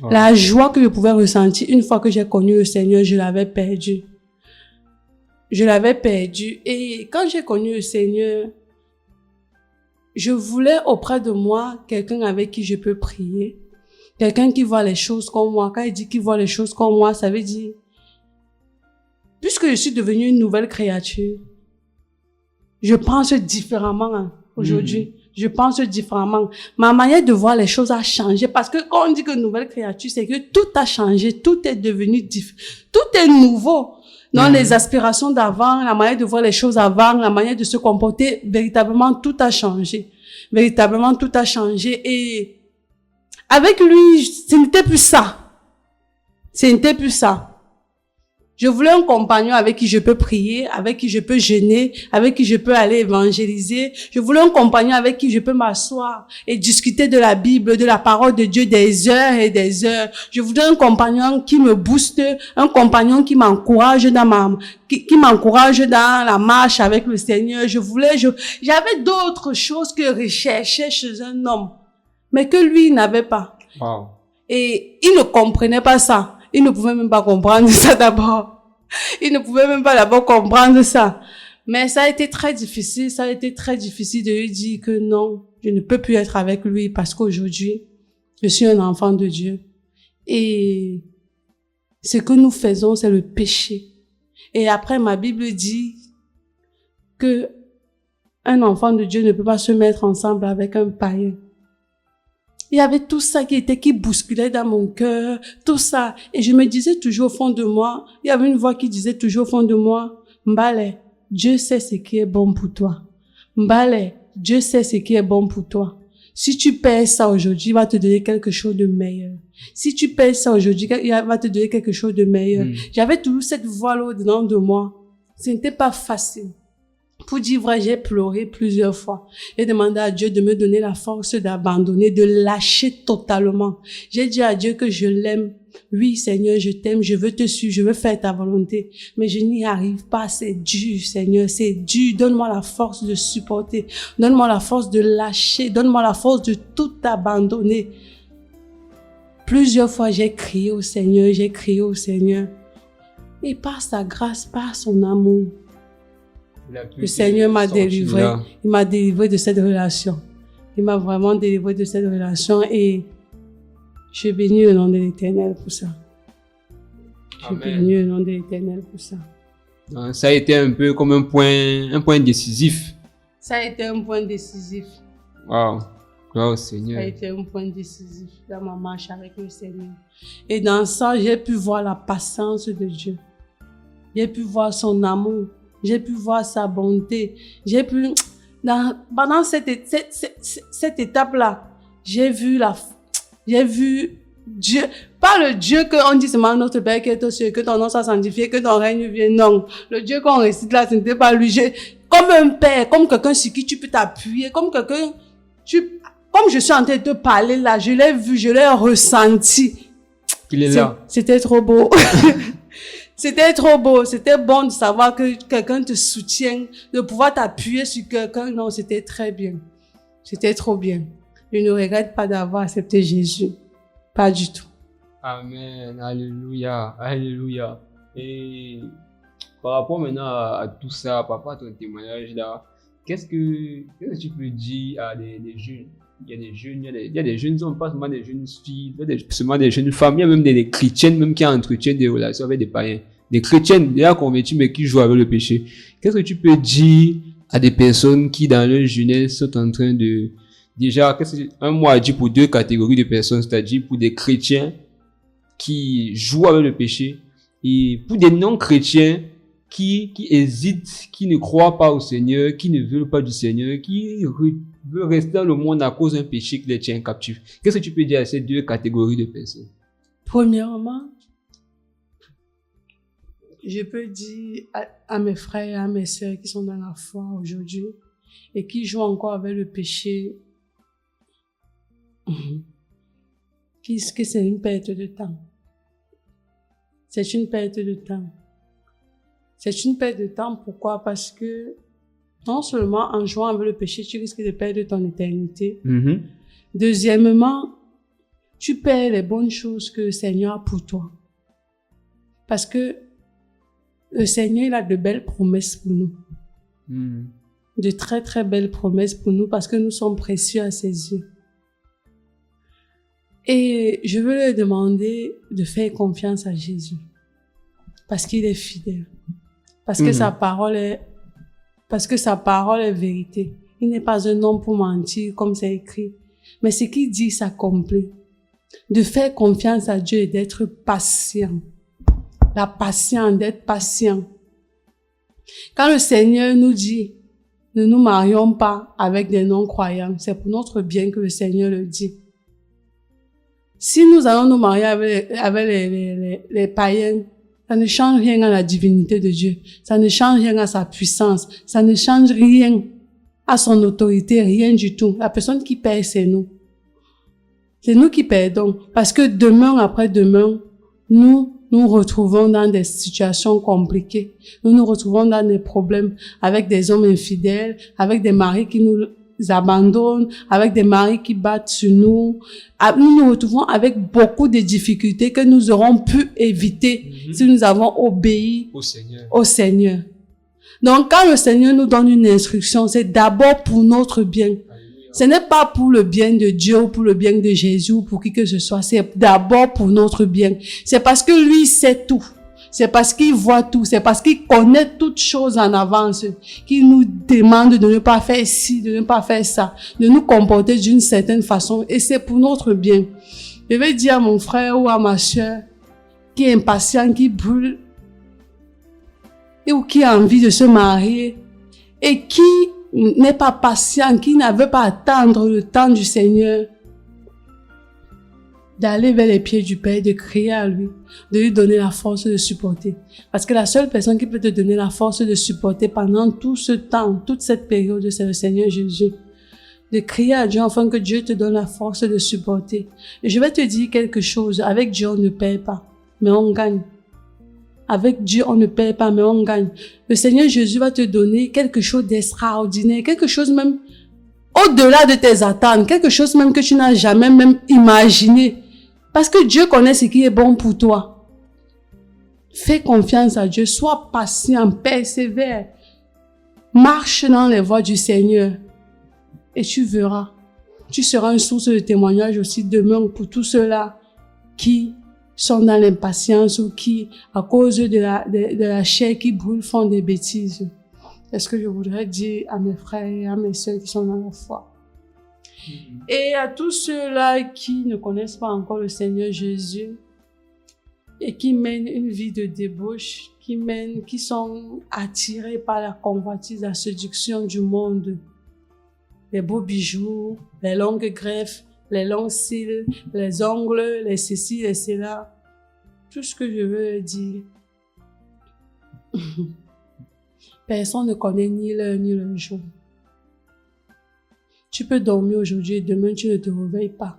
B: Oh. La joie que je pouvais ressentir une fois que j'ai connu le Seigneur, je l'avais perdu. Je l'avais perdu. Et quand j'ai connu le Seigneur, je voulais auprès de moi quelqu'un avec qui je peux prier. Quelqu'un qui voit les choses comme moi. Quand il dit qu'il voit les choses comme moi, ça veut dire, puisque je suis devenue une nouvelle créature, je pense différemment aujourd'hui. Je pense différemment. Ma manière de voir les choses a changé parce que quand on dit que nouvelle créature, c'est que tout a changé, tout est devenu tout est nouveau. Donc les aspirations d'avant, la manière de voir les choses avant, la manière de se comporter, véritablement tout a changé. Véritablement tout a changé et avec lui, ce n'était plus ça. Ce n'était plus ça. Je voulais un compagnon avec qui je peux prier, avec qui je peux jeûner, avec qui je peux aller évangéliser. Je voulais un compagnon avec qui je peux m'asseoir et discuter de la Bible, de la parole de Dieu des heures et des heures. Je voulais un compagnon qui me booste, un compagnon qui m'encourage qui m'encourage dans la marche avec le Seigneur. J'avais d'autres choses que rechercher chez un homme, mais que lui n'avait pas.
A: Wow.
B: Et il ne comprenait pas ça. Il ne pouvait même pas comprendre ça d'abord. Il ne pouvait même pas d'abord comprendre ça. Mais ça a été très difficile. Ça a été très difficile de lui dire que non, je ne peux plus être avec lui parce qu'aujourd'hui, je suis un enfant de Dieu. Et ce que nous faisons, c'est le péché. Et après, ma Bible dit que un enfant de Dieu ne peut pas se mettre ensemble avec un païen. Il y avait tout ça qui bousculait dans mon cœur, tout ça. Et je me disais toujours au fond de moi, il y avait une voix qui disait toujours au fond de moi, Mbale, Dieu sait ce qui est bon pour toi. Mbale, Dieu sait ce qui est bon pour toi. Si tu perds ça aujourd'hui, il va te donner quelque chose de meilleur. Si tu perds ça aujourd'hui, il va te donner quelque chose de meilleur. J'avais toujours cette voix-là au-dedans de moi. Ce n'était pas facile. Pour dire vrai, j'ai pleuré plusieurs fois. J'ai demandé à Dieu de me donner la force d'abandonner, de lâcher totalement. J'ai dit à Dieu que je l'aime. Oui, Seigneur, je t'aime, je veux te suivre, je veux faire ta volonté. Mais je n'y arrive pas, c'est dur, Seigneur, c'est dur. Donne-moi la force de supporter. Donne-moi la force de lâcher. Donne-moi la force de tout abandonner. Plusieurs fois, j'ai crié au Seigneur, j'ai crié au Seigneur. Et par sa grâce, par son amour, le Seigneur m'a délivré. Il m'a délivré de cette relation. Il m'a vraiment délivré de cette relation et je bénis le nom de l'Éternel pour ça. Je bénis le nom de l'Éternel pour ça.
A: Ça a été un peu comme un point décisif.
B: Ça a été un point décisif.
A: Wow. Gloire au Seigneur.
B: Ça a été un point décisif dans ma marche avec le Seigneur. Et dans ça, j'ai pu voir la patience de Dieu. J'ai pu voir son amour. J'ai pu voir sa bonté. J'ai pu, pendant cette étape-là, j'ai vu Dieu, pas le Dieu qu'on dit seulement notre Père qui est aux cieux, que ton nom soit sanctifié, que ton règne vienne. Non. Le Dieu qu'on récite là, ce n'était pas lui. Comme un père, comme quelqu'un sur qui tu peux t'appuyer, comme quelqu'un, comme je suis en train de te parler là, je l'ai vu, je l'ai ressenti.
A: Il est là.
B: C'était trop beau. C'était trop beau. C'était bon de savoir que quelqu'un te soutient, de pouvoir t'appuyer sur quelqu'un. Non, c'était très bien. C'était trop bien. Je ne regrette pas d'avoir accepté Jésus. Pas du tout.
A: Amen. Alléluia. Alléluia. Et par rapport maintenant à tout ça, par rapport à ton témoignage là, qu'est-ce que tu peux dire à des jeunes? Il y a des jeunes, il y a des jeunes hommes, pas seulement des jeunes filles, pas seulement des jeunes femmes, il y a même des chrétiennes même qui entretiennent des relations avec des païens. Des chrétiennes déjà converties mais qui jouent avec le péché. Qu'est-ce que tu peux dire à des personnes qui dans leur jeunesse sont en train de... Déjà, un mot à dire pour deux catégories de personnes, c'est-à-dire pour des chrétiens qui jouent avec le péché et pour des non-chrétiens qui hésitent, qui ne croient pas au Seigneur, qui ne veulent pas du Seigneur, qui veulent rester dans le monde à cause d'un péché qui les tient captifs. Qu'est-ce que tu peux dire à ces deux catégories de personnes?
B: Premièrement, je peux dire à mes frères et à mes sœurs qui sont dans la foi aujourd'hui et qui jouent encore avec le péché, que c'est une perte de temps. C'est une perte de temps. C'est une perte de temps. Pourquoi? Parce que non seulement en jouant avec le péché, tu risques de perdre ton éternité. Deuxièmement, tu perds les bonnes choses que le Seigneur a pour toi. Parce que le Seigneur, il a de belles promesses pour nous. De très, très belles promesses pour nous parce que nous sommes précieux à ses yeux. Et je veux leur demander de faire confiance à Jésus. Parce qu'il est fidèle. Parce que sa parole est vérité. Il n'est pas un homme pour mentir, comme c'est écrit. Mais ce qu'il dit s'accomplit. De faire confiance à Dieu et d'être patient. La patience, d'être patient. Quand le Seigneur nous dit, ne nous marions pas avec des non-croyants, c'est pour notre bien que le Seigneur le dit. Si nous allons nous marier avec les païens, ça ne change rien à la divinité de Dieu. Ça ne change rien à sa puissance. Ça ne change rien à son autorité, rien du tout. La personne qui perd, c'est nous. C'est nous qui perdons. Parce que demain après demain, nous retrouvons dans des situations compliquées. Nous nous retrouvons dans des problèmes avec des hommes infidèles, avec des maris qui nous abandonnent, avec des maris qui battent sur nous. Nous nous retrouvons avec beaucoup de difficultés que nous aurons pu éviter si nous avons obéi au Seigneur. Donc, quand le Seigneur nous donne une instruction, c'est d'abord pour notre bien. Ce n'est pas pour le bien de Dieu ou pour le bien de Jésus ou pour qui que ce soit. C'est d'abord pour notre bien. C'est parce que lui sait tout. C'est parce qu'il voit tout. C'est parce qu'il connaît toutes choses en avance qu'il nous demande de ne pas faire ci, de ne pas faire ça, de nous comporter d'une certaine façon. Et c'est pour notre bien. Je vais dire à mon frère ou à ma soeur qui est impatient, qui brûle ou qui a envie de se marier et qui n'est pas patient, qui ne veut pas attendre le temps du Seigneur, d'aller vers les pieds du Père, de crier à lui, de lui donner la force de supporter. Parce que la seule personne qui peut te donner la force de supporter pendant tout ce temps, toute cette période, c'est le Seigneur Jésus. De crier à Dieu afin que Dieu te donne la force de supporter. Et je vais te dire quelque chose, avec Dieu on ne perd pas, mais on gagne. Avec Dieu, on ne perd pas, mais on gagne. Le Seigneur Jésus va te donner quelque chose d'extraordinaire, quelque chose même au-delà de tes attentes, quelque chose même que tu n'as jamais même imaginé. Parce que Dieu connaît ce qui est bon pour toi. Fais confiance à Dieu, sois patient, persévère. Marche dans les voies du Seigneur. Et tu verras. Tu seras une source de témoignage aussi demain pour tous ceux-là qui sont dans l'impatience ou qui, à cause de la chair qui brûle, font des bêtises. C'est ce que je voudrais dire à mes frères et à mes sœurs qui sont dans la foi. Et à tous ceux-là qui ne connaissent pas encore le Seigneur Jésus et qui mènent une vie de débauche, qui sont attirés par la convoitise, la séduction du monde, les beaux bijoux, les longues greffes, les longs cils, les ongles, les ceci, les cela. Tout ce que je veux dire. Personne ne connaît ni l'heure ni le jour. Tu peux dormir aujourd'hui et demain tu ne te réveilles pas.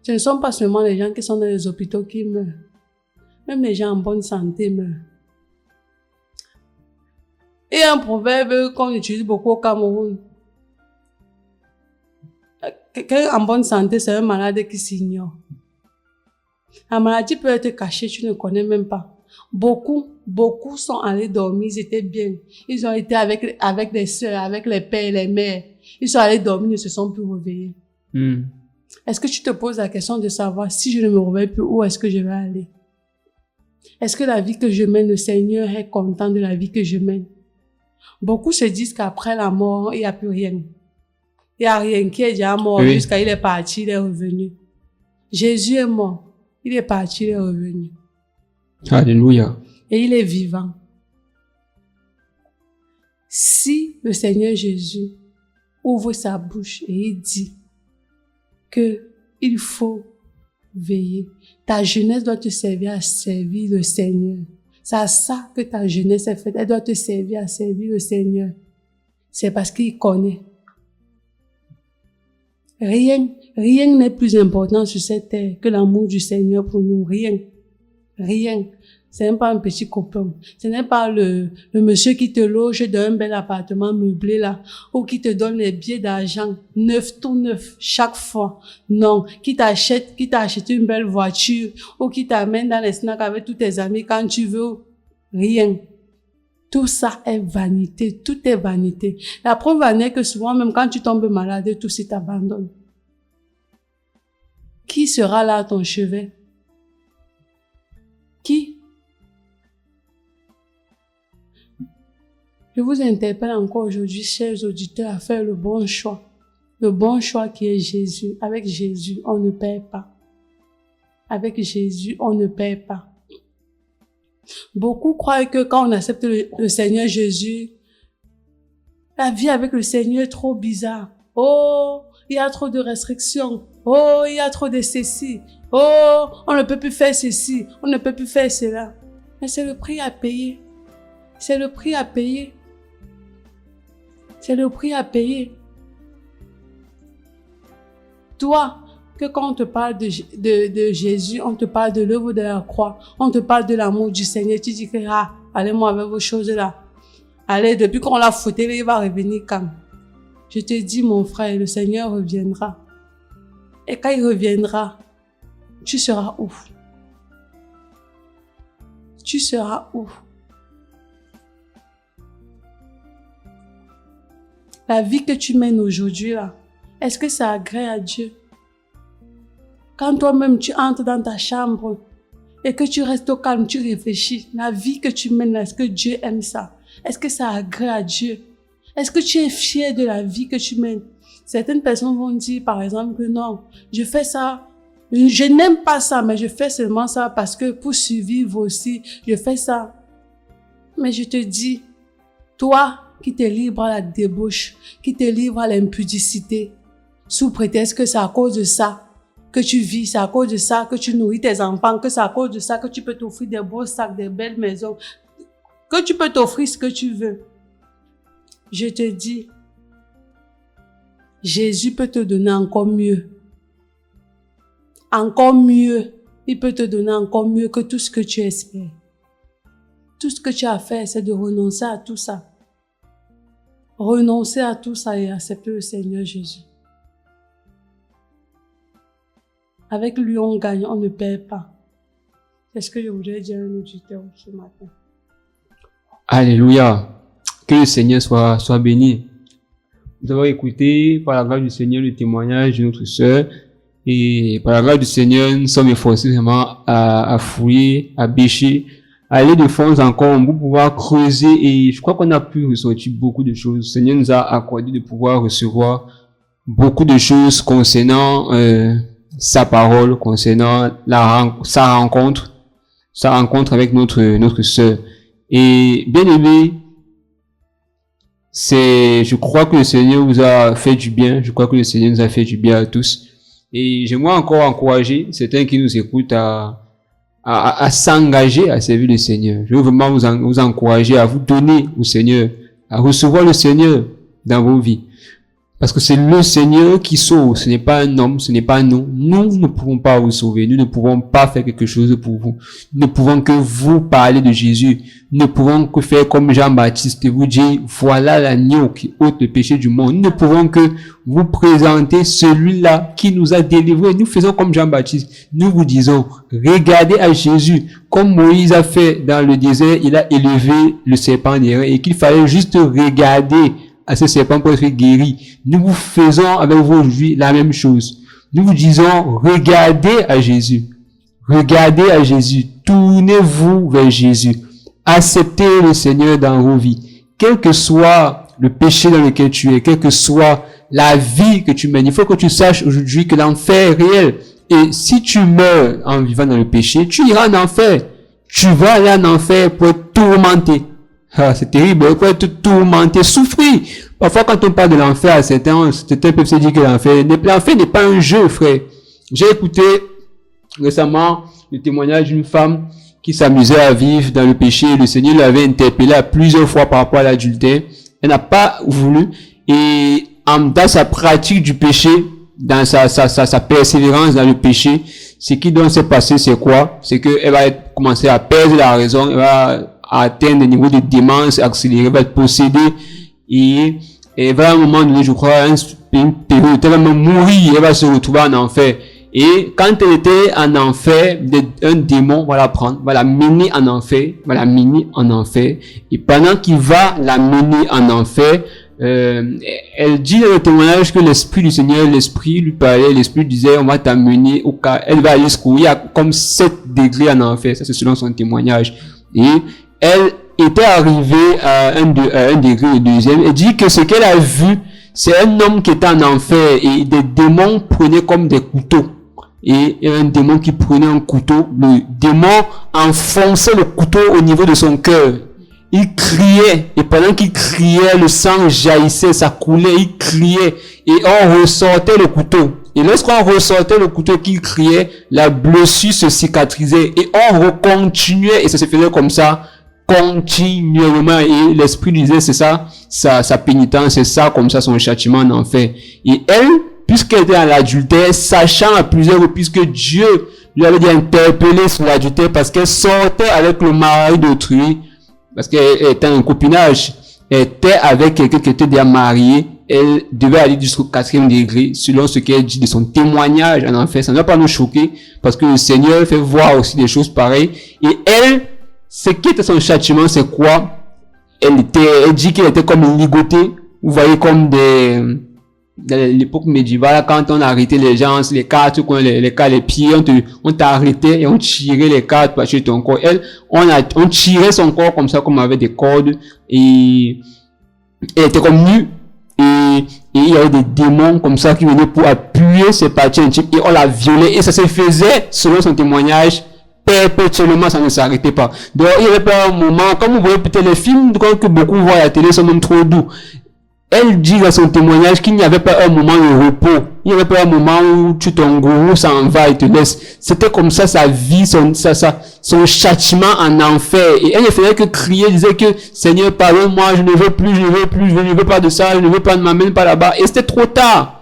B: Ce ne sont pas seulement les gens qui sont dans les hôpitaux qui meurent. Même les gens en bonne santé meurent. Et un proverbe qu'on utilise beaucoup au Cameroun. Quelqu'un en bonne santé, c'est un malade qui s'ignore. La maladie peut être cachée, tu ne connais même pas. Beaucoup sont allés dormir, ils étaient bien. Ils ont été avec les sœurs, avec les pères et les mères. Ils sont allés dormir, ils ne se sont plus réveillés. Est-ce que tu te poses la question de savoir si je ne me réveille plus, où est-ce que je vais aller? Est-ce que la vie que je mène, le Seigneur est content de la vie que je mène? Beaucoup se disent qu'après la mort, il n'y a plus rien. Il n'y a rien qui est déjà mort jusqu'à il est parti, il est revenu. Jésus est mort. Il est parti, il est revenu.
A: Alléluia.
B: Et il est vivant. Si le Seigneur Jésus ouvre sa bouche et il dit que il faut veiller, ta jeunesse doit te servir à servir le Seigneur. C'est à ça que ta jeunesse est faite. Elle doit te servir à servir le Seigneur. C'est parce qu'il connaît. Rien n'est plus important sur cette terre que l'amour du Seigneur pour nous. Rien. Ce n'est pas un petit copain. Ce n'est pas le monsieur qui te loge dans un bel appartement meublé là, ou qui te donne les billets d'argent, tout neuf, chaque fois. Non. Qui t'a acheté une belle voiture, ou qui t'amène dans les snacks avec tous tes amis quand tu veux. Rien. Tout ça est vanité. Tout est vanité. La preuve en est que souvent, même quand tu tombes malade, tout s'y t'abandonne. Qui sera là à ton chevet? Qui? Je vous interpelle encore aujourd'hui, chers auditeurs, à faire le bon choix. Le bon choix qui est Jésus. Avec Jésus, on ne perd pas. Avec Jésus, on ne perd pas. Beaucoup croient que quand on accepte le Seigneur Jésus, la vie avec le Seigneur est trop bizarre. Oh, il y a trop de restrictions. Oh, il y a trop de ceci. Oh, on ne peut plus faire ceci. On ne peut plus faire cela. Mais c'est le prix à payer. C'est le prix à payer. C'est le prix à payer. Toi, que quand on te parle de Jésus, on te parle de l'œuvre de la croix, on te parle de l'amour du Seigneur, tu dis que, allez-moi avec vos choses là. Allez, depuis qu'on l'a foutu, il va revenir quand? Je te dis, mon frère, le Seigneur reviendra. Et quand il reviendra, tu seras où? Tu seras où? La vie que tu mènes aujourd'hui là, est-ce que ça agrée à Dieu? Quand toi-même tu entres dans ta chambre et que tu restes au calme, tu réfléchis, la vie que tu mènes là, est-ce que Dieu aime ça? Est-ce que ça agrée à Dieu? Est-ce que tu es fier de la vie que tu mènes? Certaines personnes vont dire par exemple que non, je fais ça, je n'aime pas ça, mais je fais seulement ça parce que pour survivre aussi, je fais ça. Mais je te dis, toi qui te livres à la débauche, qui te livres à l'impudicité, sous prétexte que c'est à cause de ça que tu vis, c'est à cause de ça que tu nourris tes enfants, que c'est à cause de ça que tu peux t'offrir des beaux sacs, des belles maisons, que tu peux t'offrir ce que tu veux. Je te dis, Jésus peut te donner encore mieux. Encore mieux. Il peut te donner encore mieux que tout ce que tu espères. Tout ce que tu as à faire, c'est de renoncer à tout ça. Renoncer à tout ça et accepter le Seigneur Jésus. Avec lui, on gagne, on ne perd pas. C'est ce que je voudrais dire à un auditeur ce matin.
A: Alléluia. Que le Seigneur soit béni. Nous avons écouté par la grâce du Seigneur le témoignage de notre sœur. Et par la grâce du Seigneur, nous sommes efforcés vraiment à fouiller, à bêcher, à aller de fond encore pour pouvoir creuser. Et je crois qu'on a pu ressortir beaucoup de choses. Le Seigneur nous a accordé de pouvoir recevoir beaucoup de choses concernant sa parole, concernant sa rencontre avec notre sœur. Et bien aimé, je crois que le Seigneur vous a fait du bien. Je crois que le Seigneur nous a fait du bien à tous. Et j'aimerais encore encourager certains qui nous écoutent à s'engager à servir le Seigneur. Je veux vraiment vous encourager à vous donner au Seigneur, à recevoir le Seigneur dans vos vies. Parce que c'est le Seigneur qui sauve, ce n'est pas un homme, ce n'est pas nous. Nous ne pouvons pas vous sauver, nous ne pouvons pas faire quelque chose pour vous. Nous ne pouvons que vous parler de Jésus. Nous ne pouvons que faire comme Jean-Baptiste et vous dire, voilà l'agneau qui ôte le péché du monde. Nous ne pouvons que vous présenter celui-là qui nous a délivrés. Nous faisons comme Jean-Baptiste. Nous vous disons, regardez à Jésus. Comme Moïse a fait dans le désert, il a élevé le serpent d'airain et qu'il fallait juste regarder à ce serpent pour être guéri. Nous vous faisons avec vous aujourd'hui la même chose. Nous vous disons, regardez à Jésus. Regardez à Jésus. Tournez-vous vers Jésus. Acceptez le Seigneur dans vos vies. Quel que soit le péché dans lequel tu es, quelle que soit la vie que tu mènes, il faut que tu saches aujourd'hui que l'enfer est réel. Et si tu meurs en vivant dans le péché, tu iras en enfer. Tu vas aller en enfer pour être tourmenté. Ah, c'est terrible, pour être tourmenté, souffrir. Parfois, quand on parle de l'enfer, certains peuvent se dire que l'enfer n'est pas un jeu, frère. J'ai écouté récemment le témoignage d'une femme qui s'amusait à vivre dans le péché. Le Seigneur l'avait interpellée à plusieurs fois par rapport à l'adultère. Elle n'a pas voulu. Et dans sa pratique du péché, dans sa persévérance dans le péché, ce qui doit se passer, c'est quoi? C'est qu'elle va commencer à perdre la raison, elle va atteindre des niveaux de démence accélérée, elle va être possédée et elle va à un moment donné, je crois, une période, elle va même mourir, elle va se retrouver en enfer. Et quand elle était en enfer, un démon va la prendre, va la mener en enfer, et pendant qu'il va la mener en enfer, elle dit dans le témoignage que l'Esprit du Seigneur, l'Esprit lui parlait, l'Esprit disait, on va t'amener au cas, elle va aller jusqu'où il y a comme 7 degrés en enfer, ça c'est selon son témoignage. Et elle était arrivée à un degré, le deuxième, et dit que ce qu'elle a vu, c'est un homme qui était en enfer, et des démons prenaient comme des couteaux. Et il y avait un démon qui prenait un couteau, le démon enfonçait le couteau au niveau de son cœur. Il criait, et pendant qu'il criait, le sang jaillissait, ça coulait, il criait, et on ressortait le couteau. Et lorsqu'on ressortait le couteau qu'il criait, la blessure se cicatrisait, et on recontinuait, et ça se faisait comme ça, continuellement, et l'Esprit disait, c'est ça, sa pénitence, c'est ça, comme ça, son châtiment en enfer. Et elle, puisqu'elle était à l'adultère, sachant à plusieurs reprises que Dieu lui avait dit interpeller sur l'adultère parce qu'elle sortait avec le mari d'autrui, parce qu'elle était en copinage, elle était avec quelqu'un qui était déjà marié, elle devait aller jusqu'au 4e degré, selon ce qu'elle dit de son témoignage en enfer. Ça ne va pas nous choquer, parce que le Seigneur fait voir aussi des choses pareilles. Et elle, ce qui était son châtiment, c'est quoi? Elle dit qu'elle était comme ligotée, vous voyez, comme dans l'époque médiévale, quand on arrêtait les gens, les cartes, les pieds, on t'arrêtait et on tirait les cartes pour acheter ton corps. Elle, on tirait son corps comme ça, comme avec des cordes, et elle était comme nue, et il y avait des démons comme ça qui venaient pour appuyer ses parties intimes, et on la violait, et ça se faisait, selon son témoignage, perpétuellement, ça ne s'arrêtait pas. Donc, il y avait pas un moment, comme vous voyez peut-être les films que beaucoup voient à la télé sont même trop doux. Elle dit dans son témoignage qu'il n'y avait pas un moment de repos. Il n'y avait pas un moment où ton gourou s'en va et te laisse. C'était comme ça sa vie, son châtiment en enfer. Et elle ne faisait que crier, elle disait que Seigneur, pardonne-moi, je ne veux plus, je ne veux pas de ça, je ne veux pas, ne m'amène pas là-bas. Et c'était trop tard.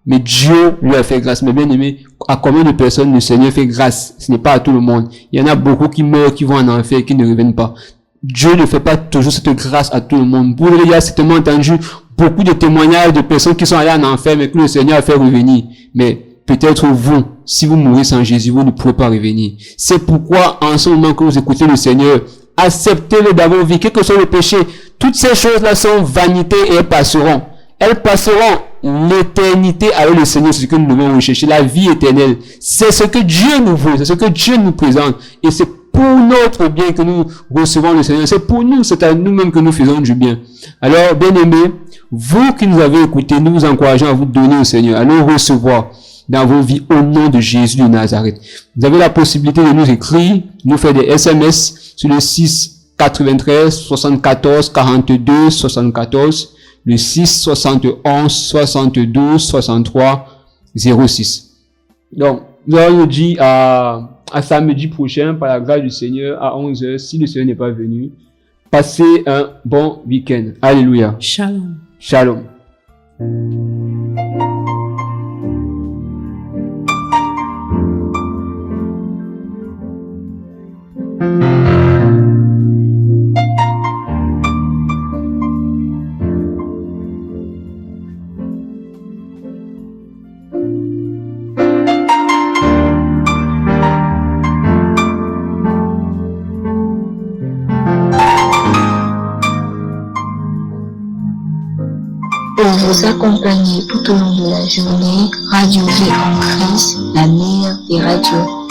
A: Mais Dieu lui a fait grâce. Mais bien aimé, à combien de personnes le Seigneur fait grâce? Ce n'est pas à tout le monde. Il y en a beaucoup qui meurent, qui vont en enfer, qui ne reviennent pas. Dieu ne fait pas toujours cette grâce à tout le monde. Vous l'avez certainement entendu beaucoup de témoignages de personnes qui sont allées en enfer, mais que le Seigneur a fait revenir. Mais peut-être vous, si vous mourrez sans Jésus, vous ne pourrez pas revenir. C'est pourquoi, en ce moment que vous écoutez le Seigneur, acceptez-le dans vos vies, quel que soit le péché. Toutes ces choses-là sont vanité et elles passeront. Elles passeront. L'éternité avec le Seigneur, c'est ce que nous devons rechercher. La vie éternelle. C'est ce que Dieu nous veut. C'est ce que Dieu nous présente. Et c'est pour notre bien que nous recevons le Seigneur. C'est pour nous, c'est à nous-mêmes que nous faisons du bien. Alors, bien-aimés, vous qui nous avez écoutés, nous vous encourageons à vous donner au Seigneur, à nous recevoir dans vos vies au nom de Jésus de Nazareth. Vous avez la possibilité de nous écrire, nous faire des SMS sur le 6 93 74 42 74, le 6 71 72 63 06. Donc, nous allons dire à samedi prochain, par la grâce du Seigneur, à 11h, si le Seigneur n'est pas venu. Passez un bon week-end. Alléluia.
B: Shalom.
A: Shalom.
D: Pour vous accompagner tout au long de la journée, Radio Vie en Christ, la meilleure des radios.